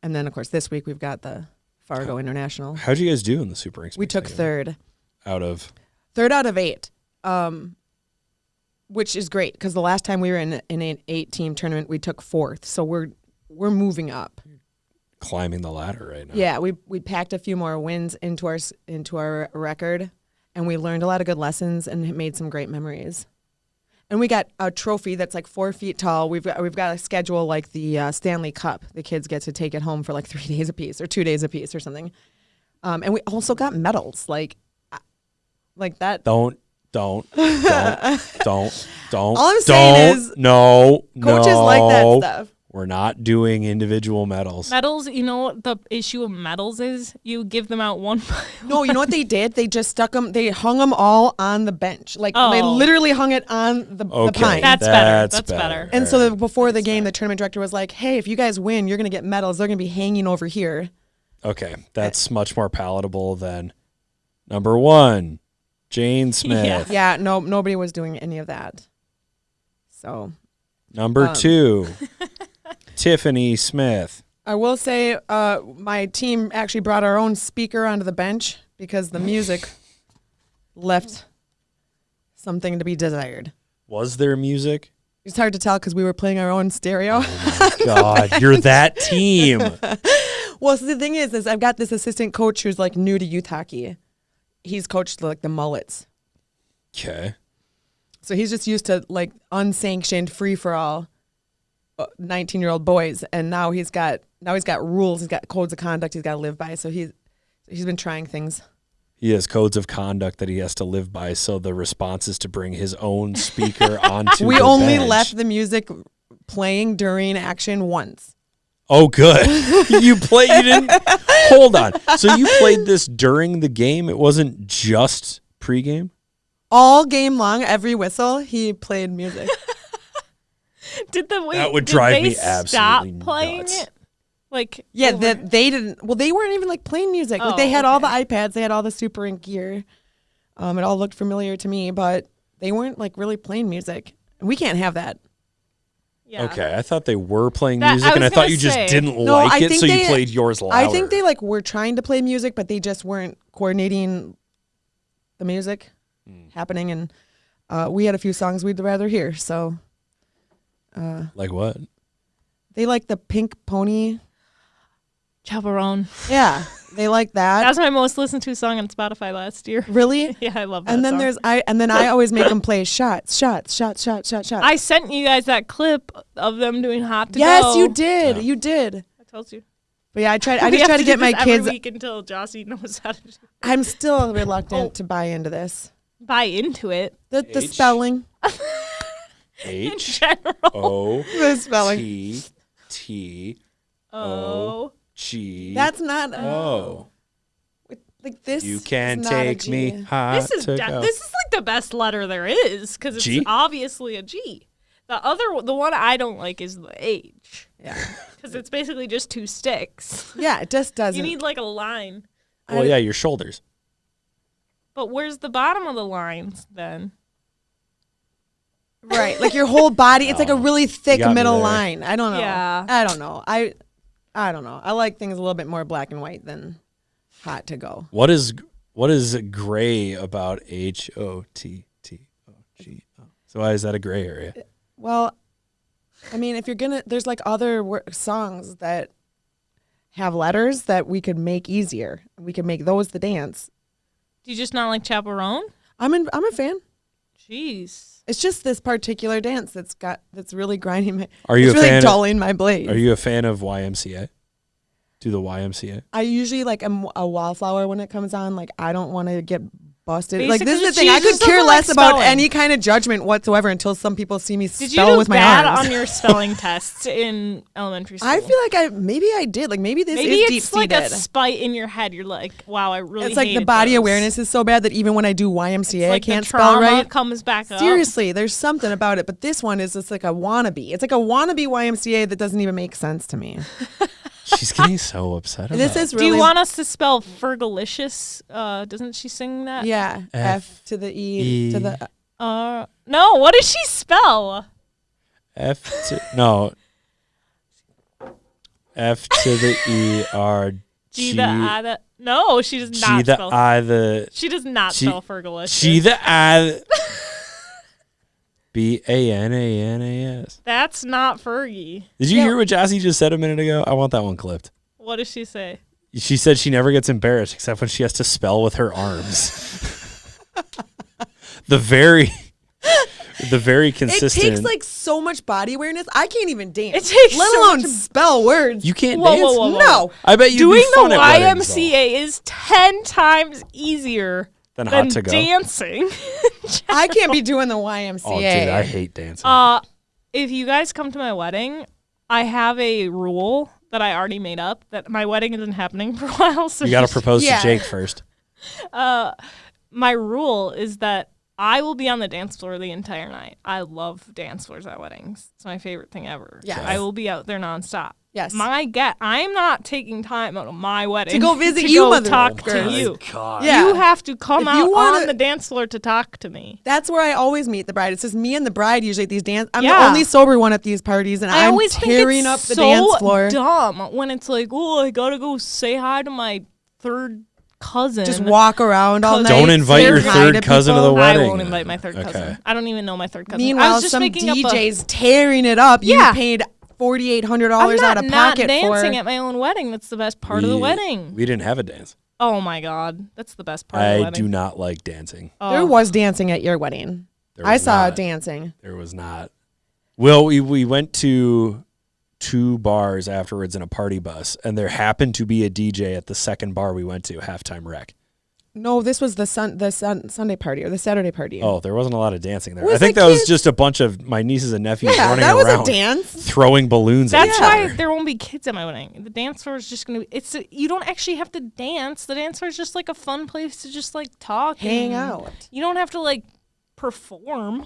and then of course this week we've got the Fargo International. How'd you guys do in the Super Inc? We took third out of 8, which is great because the last time we were in an 8-team tournament we took 4th, so we're moving up. climbing the ladder right now. Yeah, we packed a few more wins into our record, and we learned a lot of good lessons and made some great memories. And we got a trophy that's like 4 feet tall. We've got a schedule like the Stanley Cup. The kids get to take it home for like 3 days apiece or 2 days apiece or something. And we also got medals like that. Don't. All I'm saying is coaches like that stuff. We're not doing individual medals. Medals, you know what the issue of medals is? You give them out one by No, you know what they did? They just stuck them. They hung them all on the bench. Like they literally hung it on the pine. That's better. That's better. And so before the game, the tournament director was like, "Hey, if you guys win, you're gonna get medals. They're gonna be hanging over here." Okay, that's much more palatable than number 1, Jane Smith. Yeah, no, nobody was doing any of that. So Number 2, Tiffany Smith. I will say my team actually brought our own speaker onto the bench because the music left something to be desired. Was there music? It's hard to tell because we were playing our own stereo. Oh my God, you're that team. Well, so the thing is I've got this assistant coach who's like new to youth hockey. He's coached like the Mullets. Okay. So he's just used to like unsanctioned free for all 19-year-old boys, and now he's got rules. He's got codes of conduct he's got to live by. So he's been trying things. He has codes of conduct that he has to live by. So the response is to bring his own speaker onto. We the only bench. left the music playing during action once. Oh, good. You didn't. Hold on. So you played this during the game? It wasn't just pregame? All game long, every whistle, he played music. That would drive me stop absolutely playing nuts. it? Like Yeah, they didn't. Well, they weren't even like playing music. Like, they had all the iPads, they had all the Super Inc. gear. It all looked familiar to me, but they weren't like really playing music. And we can't have that. Yeah. Okay, I thought they were playing That- music, I and I was thought gonna you just say. didn't No, like I it, think so you they- played yours louder. I think they like were trying to play music, but they just weren't coordinating the music happening. And we had a few songs we'd rather hear. So Like what? they like the Pink Pony. Chaperone. Yeah, they like that. That was my most listened to song on Spotify last year. Really? Yeah, I love that And then song. I always make them play shots. I sent you guys that clip of them doing Hot to Go. Yes, you did. Yeah. You did. I told you. But yeah, I We just have try to do get my this every kids. week until Jossie knows how to I'm still reluctant to buy into this. buy into it. The H. spelling. H General. O The spelling. T T Oh. G. That's not O. like this. You is can not a take G. me hot This is to like go. the best letter there is because it's G? obviously a G. The one I don't like is the H Yeah. because it's basically just 2 sticks. Yeah, it just doesn't. You need like a line. Well, yeah, your shoulders. But where's the bottom of the lines then? right, like your whole body. It's like a really thick got me middle there. line. I don't know. Yeah. I don't know. I don't know. I like things a little bit more black and white than hot to go. What is gray about HOTTOG? So why is that a gray area? Well, I mean, if you're there's like other songs that have letters that we could make easier. We could make those the dance. Do you just not like Chaperone? I'm a fan. Jeez. It's just this particular dance that's really grinding my. Are you it's a really fan of- dulling my blade. Are you a fan of YMCA? Do the YMCA? I usually like am a wallflower when it comes on. Like I don't want to get busted. Like, this is the Basically, thing. I she could just care doesn't less like about spelling. any kind of judgment whatsoever until some people see me Did you spell do with my bad arms. on your spelling tests in elementary school? I feel like maybe I did. Like, maybe this Maybe is it's like deep-seated. a spite in your head. You're like, wow, I really It's like the hated body those. awareness is so bad that even when I do YMCA, It's like I can't the spell trauma right. comes back up. Seriously, there's something about it. But this one is just like a wannabe. It's like a wannabe YMCA that doesn't even make sense to me. She's getting so upset about This it. is Do really. you want us to spell Fergalicious? Doesn't she sing that? Yeah. F to the E to the. No, what does she spell? F to the E R G G the I the. No, she does not G the spell. I the She does not G- spell Fergalicious. G the I BANANAS. That's not Fergie. Did you hear what Jossie just said a minute ago? I want that one clipped. What does she say? She said she never gets embarrassed except when she has to spell with her arms. the very consistent. It takes like so much body awareness. I can't even dance. It takes let so alone much- spell words. You can't Whoa, dance. whoa, whoa, whoa. No. I bet you Doing be fun the at weddings, though, YMCA is 10 times easier than than hot to go. dancing. I can't be doing the YMCA. Oh, dude, I hate dancing. If you guys come to my wedding, I have a rule that I already made up that my wedding isn't happening for a while. So you got to propose Yeah. to Jake first. my rule is that I will be on the dance floor the entire night. I love dance floors at weddings. It's my favorite thing ever. Yes. I will be out there nonstop. Yes. I'm not taking time out of my wedding To go visit to you, go mother- talk Oh to my you. God. Yeah. You have to come If you out wanna- on the dance floor to talk to me. That's where I always meet the bride. It's just me and the bride usually at these dance. I'm Yeah. the only sober one at these parties, and I I'm always tearing think up it's the so dance floor. dumb when it's like, oh, I gotta go say hi to my third cousin. Just walk around all Don't night. Don't invite say your hi third to cousin to people. the I wedding. won't invite my third Okay. cousin. I don't even know my third cousin. I Meanwhile, was just some making up DJ's tearing it up. Yeah. You paid $4,800 I'm out of not pocket dancing for. at my own wedding. That's the best part of the wedding. We didn't have a dance. Oh my god, that's the best part of the I wedding. do not like dancing. There was dancing at your wedding. There I was saw not. dancing. There was not. Well, we went to 2 bars afterwards in a party bus, and there happened to be a DJ at the second bar we went to, Halftime Rec. No, this was the Sunday party or the Saturday party. Oh, there wasn't a lot of dancing there. Was I think the that was kids- just a bunch of my nieces and nephews yeah, running that was around, a dance. throwing balloons at That's each why other. there won't be kids at my wedding. The dance floor is just gonna. You don't actually have to dance. The dance floor is just like a fun place to just like talk, Hang and out. You don't have to like perform.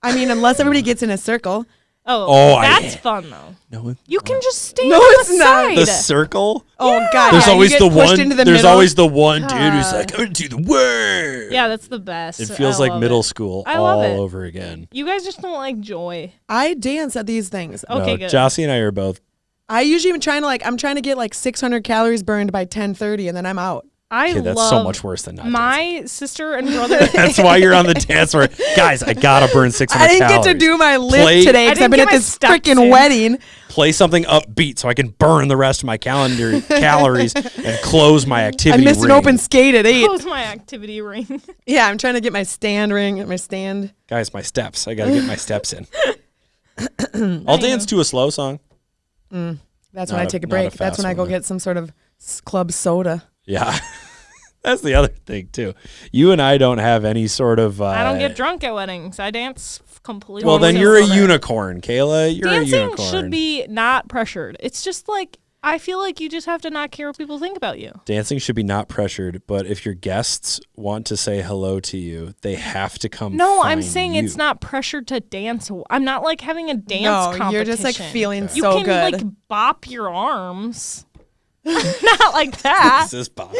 I mean, unless everybody gets in a circle. Oh, that's fun though. No, You can just stand No, on it's the not. side. the circle. Oh God! There's yeah, always you the get pushed one. into the There's middle. always the one dude who's like, "I'm gonna do the word." Yeah, that's the best. It feels I like love middle it. school I all love it. over again. You guys just don't like joy. I dance at these things. Okay, no, good. Jossie and I are both. I usually am trying to I'm trying to get like 600 calories burned by 10:30, and then I'm out. I Okay, that's love so much worse than not dancing. my sister and brother. That's why you're on the dance floor, guys. I gotta burn 600 I didn't calories. get to do my lift Play- today I because I've didn't been get at my this steps freaking in. wedding. Play something upbeat so I can burn the rest of my calendar calories and close my I activity. missed an ring. open skate at 8. Close my activity ring. Yeah, I'm trying to get my stand ring, my stand. Guys, my steps. I gotta get my steps in. I'll dance to a slow song. That's Not when I a- take a not a break. That's when fast I go one. get some sort of club soda. Yeah. That's the other thing too. You and I don't have any sort of. I don't get drunk at weddings. I dance completely. Well, then Totally you're a sober. unicorn, Kayla. You're a Dancing unicorn. should be not pressured. It's just like I feel like you just have to not care what people think about you. Dancing should be not pressured, but if your guests want to say hello to you, they have to come. No, I'm find saying you. it's not pressured to dance. I'm not like having a dance No, competition. you're just like feeling You so can good. like bop your arms. Not like that. This is Bob.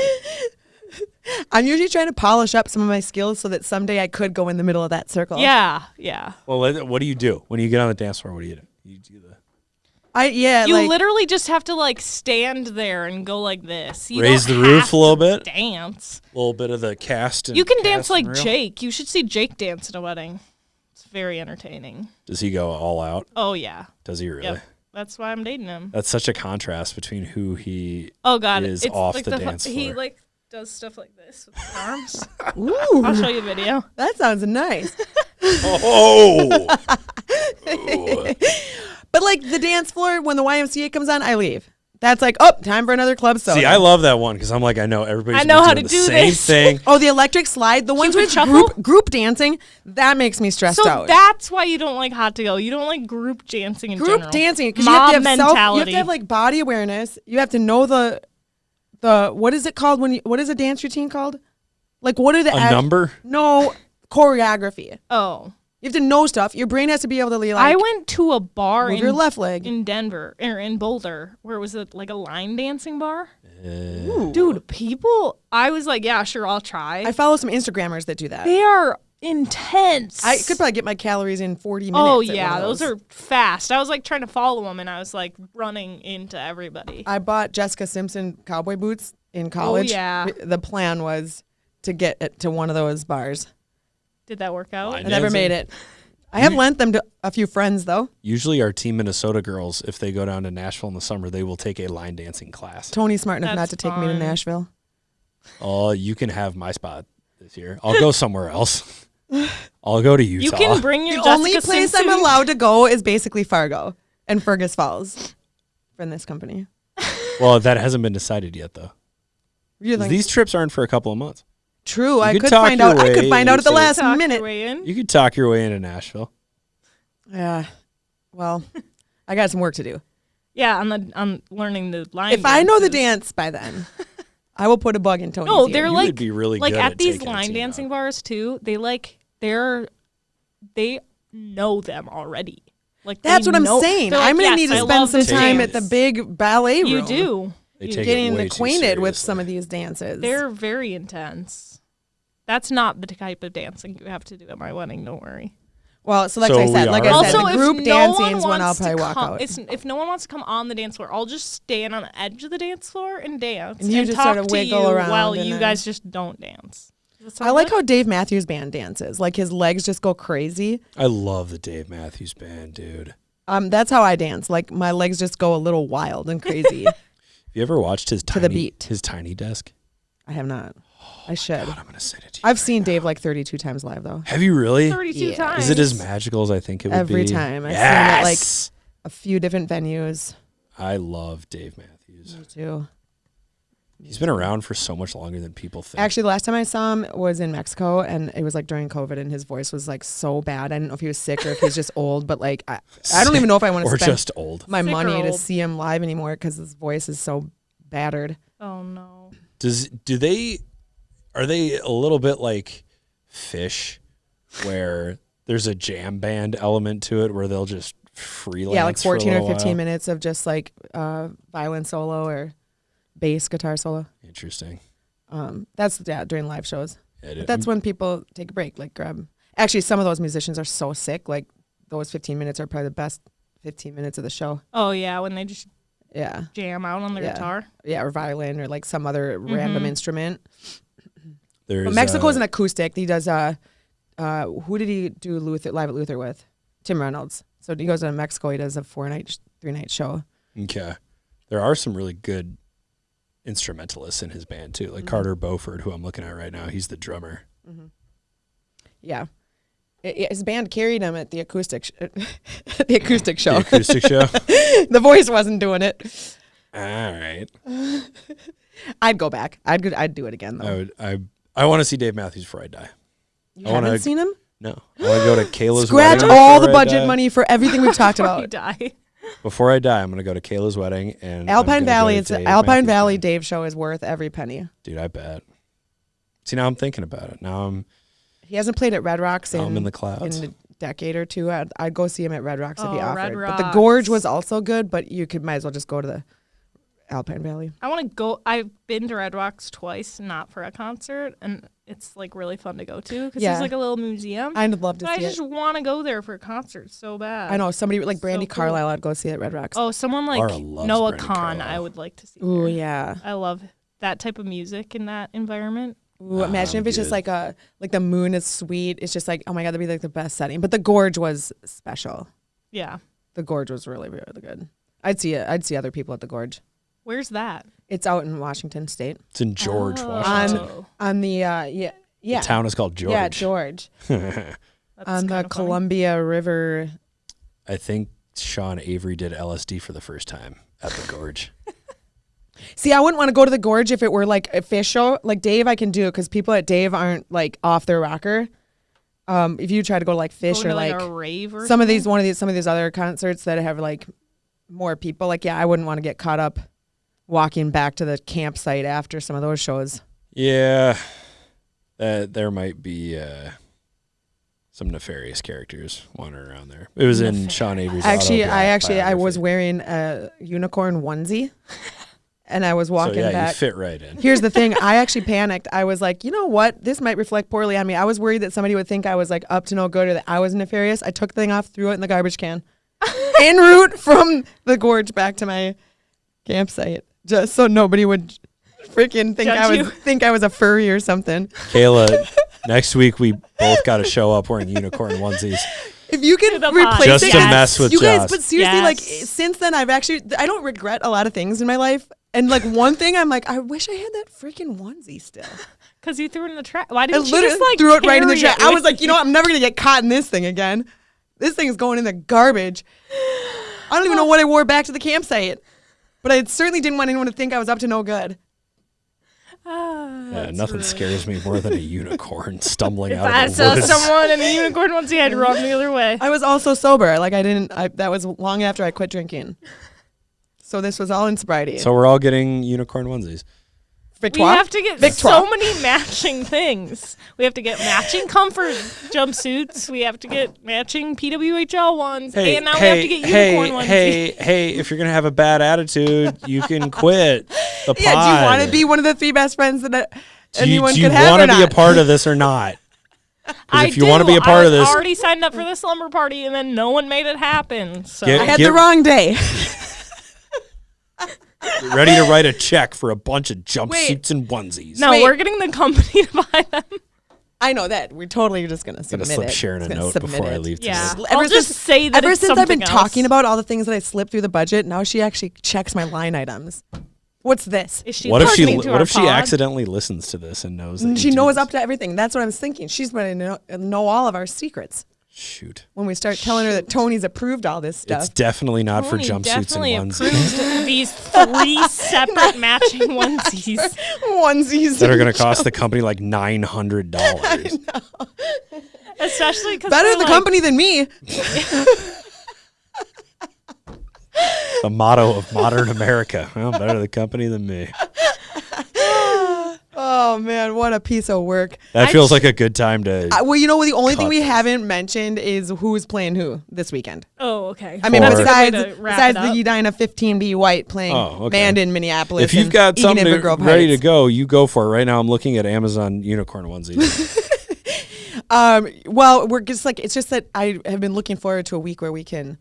I'm usually trying to polish up some of my skills so that someday I could go in the middle of that circle. Yeah, yeah. Well, what do you do when you get on the dance floor? What do you do? You do the You like, literally just have to like stand there and go like this. You raise the don't roof have a little to bit, Dance. a little bit of the cast. And You can cast dance like and reel. Jake. You should see Jake dance at a wedding. It's very entertaining. Does he go all out? Oh yeah. Does he really? Yep. That's why I'm dating him. That's such a contrast between who he Oh god, is it's off like the dance He floor. like does stuff like this with his arms. ooh, I'll show you a video. that sounds nice. Oh, But like the dance floor, when the YMCA comes on, I leave. That's like, oh, time for another club soda. See, I love that one because I'm like, I know everybody's I know been how doing to the do same this. thing. Oh, the electric slide, the ones Cupid with shuffle? group dancing, that makes me stressed So out. that's why you don't like hot to go. You don't like group dancing in Group general. dancing, because Mob you have to have you have mentality. to have like body awareness. You have to know the what is it called what is a dance routine called? Like what are the A number? No, choreography. Oh. You have to know stuff. Your brain has to be able to like I went to a bar move your left leg. in Denver or in Boulder where it was like a line dancing bar. Ooh. Dude, people, I was like, yeah, sure, I'll try. I follow some Instagrammers that do that. They are intense. I could probably get my calories in 40 minutes. Oh at one yeah, of those are fast. I was like trying to follow them and I was like running into everybody. I bought Jessica Simpson cowboy boots in college. yeah. The plan was to get it to one of those bars. Did that work out? Line I never dancing? made it. I have lent them to a few friends though. Usually our Team Minnesota girls, if they go down to Nashville in the summer, they will take a line dancing class. Tony's smart enough not That's to take me to fun. Nashville. Oh, you can have my spot this year. I'll go somewhere else. I'll go to Utah. You can bring your The Jessica only place Simpson. I'm allowed to go is basically Fargo and Fergus Falls from this company. Well, that hasn't been decided yet, though. You're like, These trips aren't for a couple of months. true. I could could talk find your out. I could way find out at the into- last Talk your minute. way in. You could talk your way into Nashville. Yeah. Well, I got some work to do. Yeah, on learning the line. If I know the dances. dance by then, I will put a bug in Tony's No, ear. they're You like would be really like good at at these taking a line team dancing out. bars too. They know them already. Like That's they what I'm know- saying. they're like, I'm gonna yes, need to I spend love some this time dance. at the big ballet room. You do. They You- take it Getting way too acquainted with seriously. some of these dances. They're very intense. That's not the type of dancing you have to do at my wedding. Don't worry. well, so like So I said, we like are- I said, Also, the if group no dancing one is when I'll wants to probably walk come, out. if no one wants to come on the dance floor, I'll just stand on the edge of the dance floor and dance. And you just talk sort of to wiggle you around while and you then- guys just don't dance. Does that sound I like good? how Dave Matthews Band dances. Like his legs just go crazy. I love the Dave Matthews Band, dude. That's how I dance. Like my legs just go a little wild and crazy. Have you ever watched his To tiny, the beat. his tiny desk? I have not. I should. God, I'm gonna send it to you. I've seen Dave like 32 times live though. Have you really? 32 Yeah. times. Is it as magical as I think it would Every be? time. I've seen it, like, Yes. A few different venues I love Dave Matthews. too. He's been around for so much longer than people think. Actually, the last time I saw him was in Mexico, and it was like during COVID, and his voice was like so bad. I didn't know if he was sick or if he's just old, but like I don't even know if I want to or spend just old. my Sick or money to old? see him live anymore because his voice is so battered. Oh no. Are they a little bit like Fish, where there's a jam band element to it, where they'll just freelance? Yeah, like for a 14 or little 15 while? minutes of just like violin solo or bass guitar solo. Interesting. That's during live shows. Yeah, But that's when people take a break, like grab. Actually, some of those musicians are so sick. Like those 15 minutes are probably the best 15 minutes of the show. Oh yeah, when they just Yeah. jam out on the Yeah. guitar. Yeah, or violin or like some other random instrument. There's, But Mexico's an acoustic. He does who did he do live at Luther with? Tim Reynolds. So he goes to Mexico, he does a 3-night show. Okay. There are some really good instrumentalists in his band too, like Carter Beauford, who I'm looking at right now. He's the drummer. Yeah. His band carried him at the acoustic the acoustic show. The acoustic show. The voice wasn't doing it. All right. I'd go back. I'd do it again though. I want to see Dave Matthews before I die. You I wanna- haven't seen him? No. I want to go to Kayla's Scratch wedding. all the before I budget die. money for everything we've talked You about. die. Before I die, I'm going to go to Kayla's wedding and I'm Alpine gonna Valley, go to it's the Dave Alpine Matthews Valley Band. Dave show is worth every penny. Dude, I bet. See, now I'm thinking about it. Now He hasn't played at Red Rocks I'm in the clouds. in a decade or two. I'd go see him at Red Rocks if he Oh, offered. Red But the Gorge Rocks. was also good, but you might as well just go to the Alpine Valley. I want to go. I've been to Red Rocks twice, not for a concert, and it's like really fun to go to because Yeah. it's like a little museum. I'd love to But I see just it. want to go there for a concert so bad. I know somebody like So Brandy cool. Carlisle. I'd go see at Red Rocks. Oh, someone like Laura loves Noah Brandy Kahn. Carlisle. I would like to see. Ooh, there. yeah. I love that type of music in that environment. Ooh, imagine if it's just good. like the moon is sweet. It's just like, oh my God, that'd be like the best setting. But the Gorge was special. Yeah. The Gorge was really, really good. I'd see it. I'd see other people at the Gorge. Where's that? It's out in Washington State. It's in George, Oh. Washington. On the yeah. The town is called George. Yeah, George. That's On the kinda funny. Columbia River. I think Sean Avery did LSD for the first time at the Gorge. See, I wouldn't want to go to the gorge if it were like official. Like Dave, I can do because people at Dave aren't like off their rocker. If you try to go to like Fish Going or to, like a rave or some of something? these other concerts that have like more people, like I wouldn't want to get caught up walking back to the campsite after some of those shows. Yeah, there might be some nefarious characters wandering around there. It was in Sean Avery's I was wearing a unicorn onesie. And I was walking so, yeah, back. You fit right in. Here's the thing. I actually panicked. I was like, you know what? This might reflect poorly on me. I was worried that somebody would think I was like up to no good or that I was nefarious. I took the thing off, threw it in the garbage can. En route from the gorge back to my campsite. Just so nobody would freaking think I was a furry or something. Kayla, next week we both got to show up wearing unicorn onesies. If you can the replace just it, to mess with you guys, Joss. but seriously, Yes. like since then, I don't regret a lot of things in my life. And like one thing, I'm like, I wish I had that freaking onesie still. Because you threw it in the trash. Why I didn't you literally just like threw it right in the carry trash. it I was with like, you know what? I'm never gonna get caught in this thing again. This thing is going in the garbage. I don't even know what I wore back to the campsite, but I certainly didn't want anyone to think I was up to no good. Yeah, nothing scares me more than a unicorn stumbling If out I of the saw woods. someone in a unicorn onesie, I'd run the other way. I was also sober. Like that was long after I quit drinking. So this was all in sobriety. So we're all getting unicorn onesies. We Victoire? have to get Victoire? so many matching things. We have to get matching comfort jumpsuits. We have to get matching PWHL ones. And now we have to get unicorn ones. Hey, if you're going to have a bad attitude, you can quit the pod. Yeah, do you want to be one of the three best friends that anyone do you could have want or to be a not? part of this or not? I if you want to be a part of this, I already signed up for the slumber party, and then no one made it happen. So Get- I had the wrong day. get ready to write a check for a bunch of jumpsuits and onesies. no, Wait. we're getting the company to buy them. I know that. We're totally just going to I'm submit going to slip it. Sharon a Just gonna note submit before I it. leave Yeah, today. I'll just say that Ever it's since I've been something else. talking about all the things that I slipped through the budget, now she actually checks my line items. What's this? Is she What if she listening to our pod? accidentally listens to this and knows that She you do knows this? up to everything. That's what I was thinking. She's going to know all of our secrets Shoot. when we start telling her that Tony's approved all this stuff. It's definitely not Tony for jumpsuits definitely and onesies approved these 3 separate matching onesies. Onesies. that are going to cost the company like $900. Especially because Better the company than me. The motto of modern America. Well, better the company than me. Oh, man. What a piece of work. That feels like a good time to. Well, you know, the only thing Cut we this. haven't mentioned is who's playing who this weekend. Oh, okay. I mean, That's a good way besides to wrap besides it the up. Edina 15B White playing Oh, okay. Bandon, Minneapolis. if you've and got Egan something Inver Grove ready to Heights. go, you go for it. Right now, I'm looking at Amazon unicorn onesies. Well, we're just like, it's just that I have been looking forward to a week where we can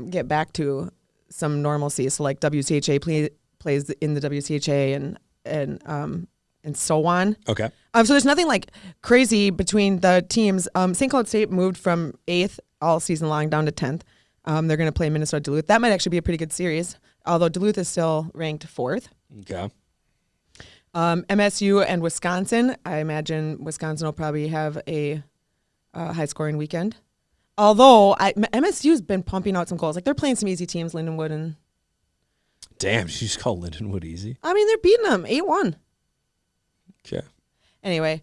get back to some normalcy. So like WCHA plays in the WCHA and so on. Okay. So there's nothing like crazy between the teams. St. Cloud State moved from 8th all season long down to 10th. They're going to play Minnesota Duluth. That might actually be a pretty good series, although Duluth is still ranked 4th. Okay. MSU and Wisconsin. I imagine Wisconsin will probably have a high-scoring weekend. Although MSU's been pumping out some goals. Like they're playing some easy teams, Lindenwood and. Damn, she just called Lindenwood easy. I mean, they're beating them 8-1. Okay. Anyway,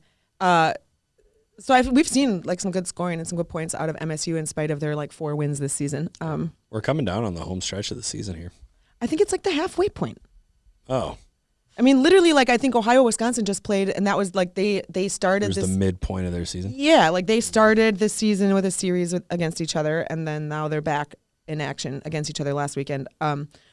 we've seen like some good scoring and some good points out of MSU in spite of their like 4 wins this season. We're coming down on the home stretch of the season here. I think it's like the halfway point. Oh, I mean, literally, like I think Ohio, Wisconsin just played, and that was like they started here's this. the midpoint of their season. Yeah, like they started this season with a series against each other, and then now they're back in action against each other last weekend.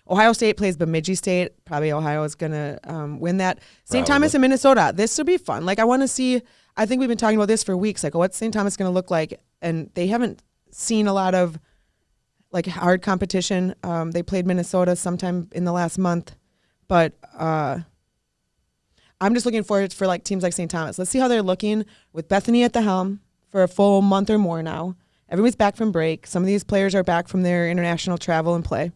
Ohio State plays Bemidji State. Probably Ohio is going to win that. St. Thomas and Minnesota. This will be fun. Like I want to see, I think we've been talking about this for weeks. Like what's St. Thomas going to look like? And they haven't seen a lot of like hard competition. They played Minnesota sometime in the last month. But I'm just looking forward for like teams like St. Thomas. Let's see how they're looking with Bethany at the helm for a full month or more now. Everybody's back from break. Some of these players are back from their international travel and play.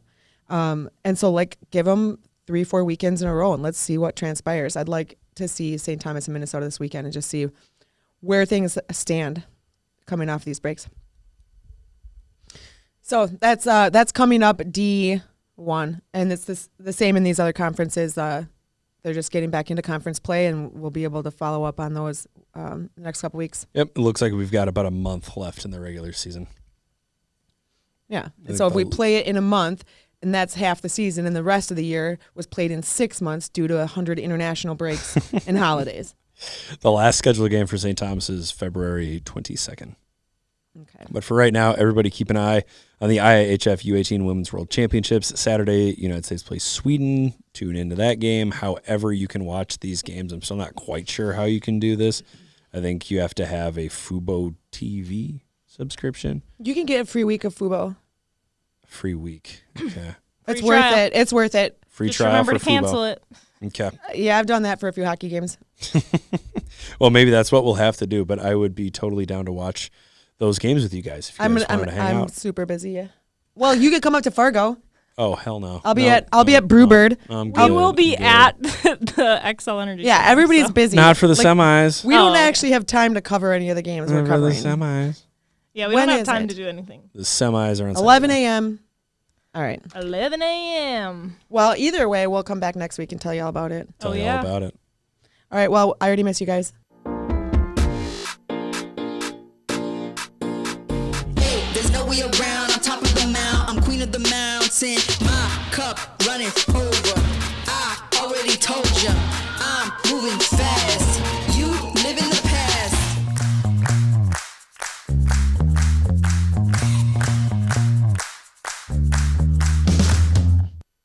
And so like give them 3-4 weekends in a row and let's see what transpires. I'd like to see St. Thomas and Minnesota this weekend and just see where things stand coming off these breaks. So that's coming up won. And it's the same in these other conferences. They're just getting back into conference play, and we'll be able to follow up on those the next couple weeks. Yep, it looks like we've got about a month left in the regular season. Yeah. And so if we play it in a month, and that's half the season, and the rest of the year was played in 6 months due to 100 international breaks and holidays. The last scheduled game for St. Thomas is February 22nd. Okay. But for right now, everybody keep an eye on the IIHF U18 Women's World Championships. Saturday, United States plays Sweden. Tune into that game. However you can watch these games. I'm still not quite sure how you can do this. I think you have to have a Fubo TV subscription. You can get a free week of Fubo. Free week. Okay. It's Free worth trial. it. It's worth it. Free Just trial remember for to cancel Fubo. it. Okay. Yeah, I've done that for a few hockey games. Well, maybe that's what we'll have to do, but I would be totally down to watch those games with you guys if you guys wanted to hang I'm out. super busy. Yeah. Well, you could come up to Fargo. Oh, hell no. I'll be No, at no, Brewbird. no, I'm We good. will be I'm good. at the XL Energy. Yeah, Center, everybody's so. busy. Not for the Like, semis. We don't Oh, okay. actually have time to cover any of the games we're Not for the covering. semis. Yeah, we When don't have is time it? to do anything. The semis are on 11 Saturday. a.m. All right. 11 a.m. Well, either way, we'll come back next week and tell you all about it. Tell Oh, you yeah. all about it. All right. Well, I already miss you guys. Hey, there's no way around. I'm top of the mound. I'm queen of the mountain. My cup running over. I already told ya. I'm moving fast.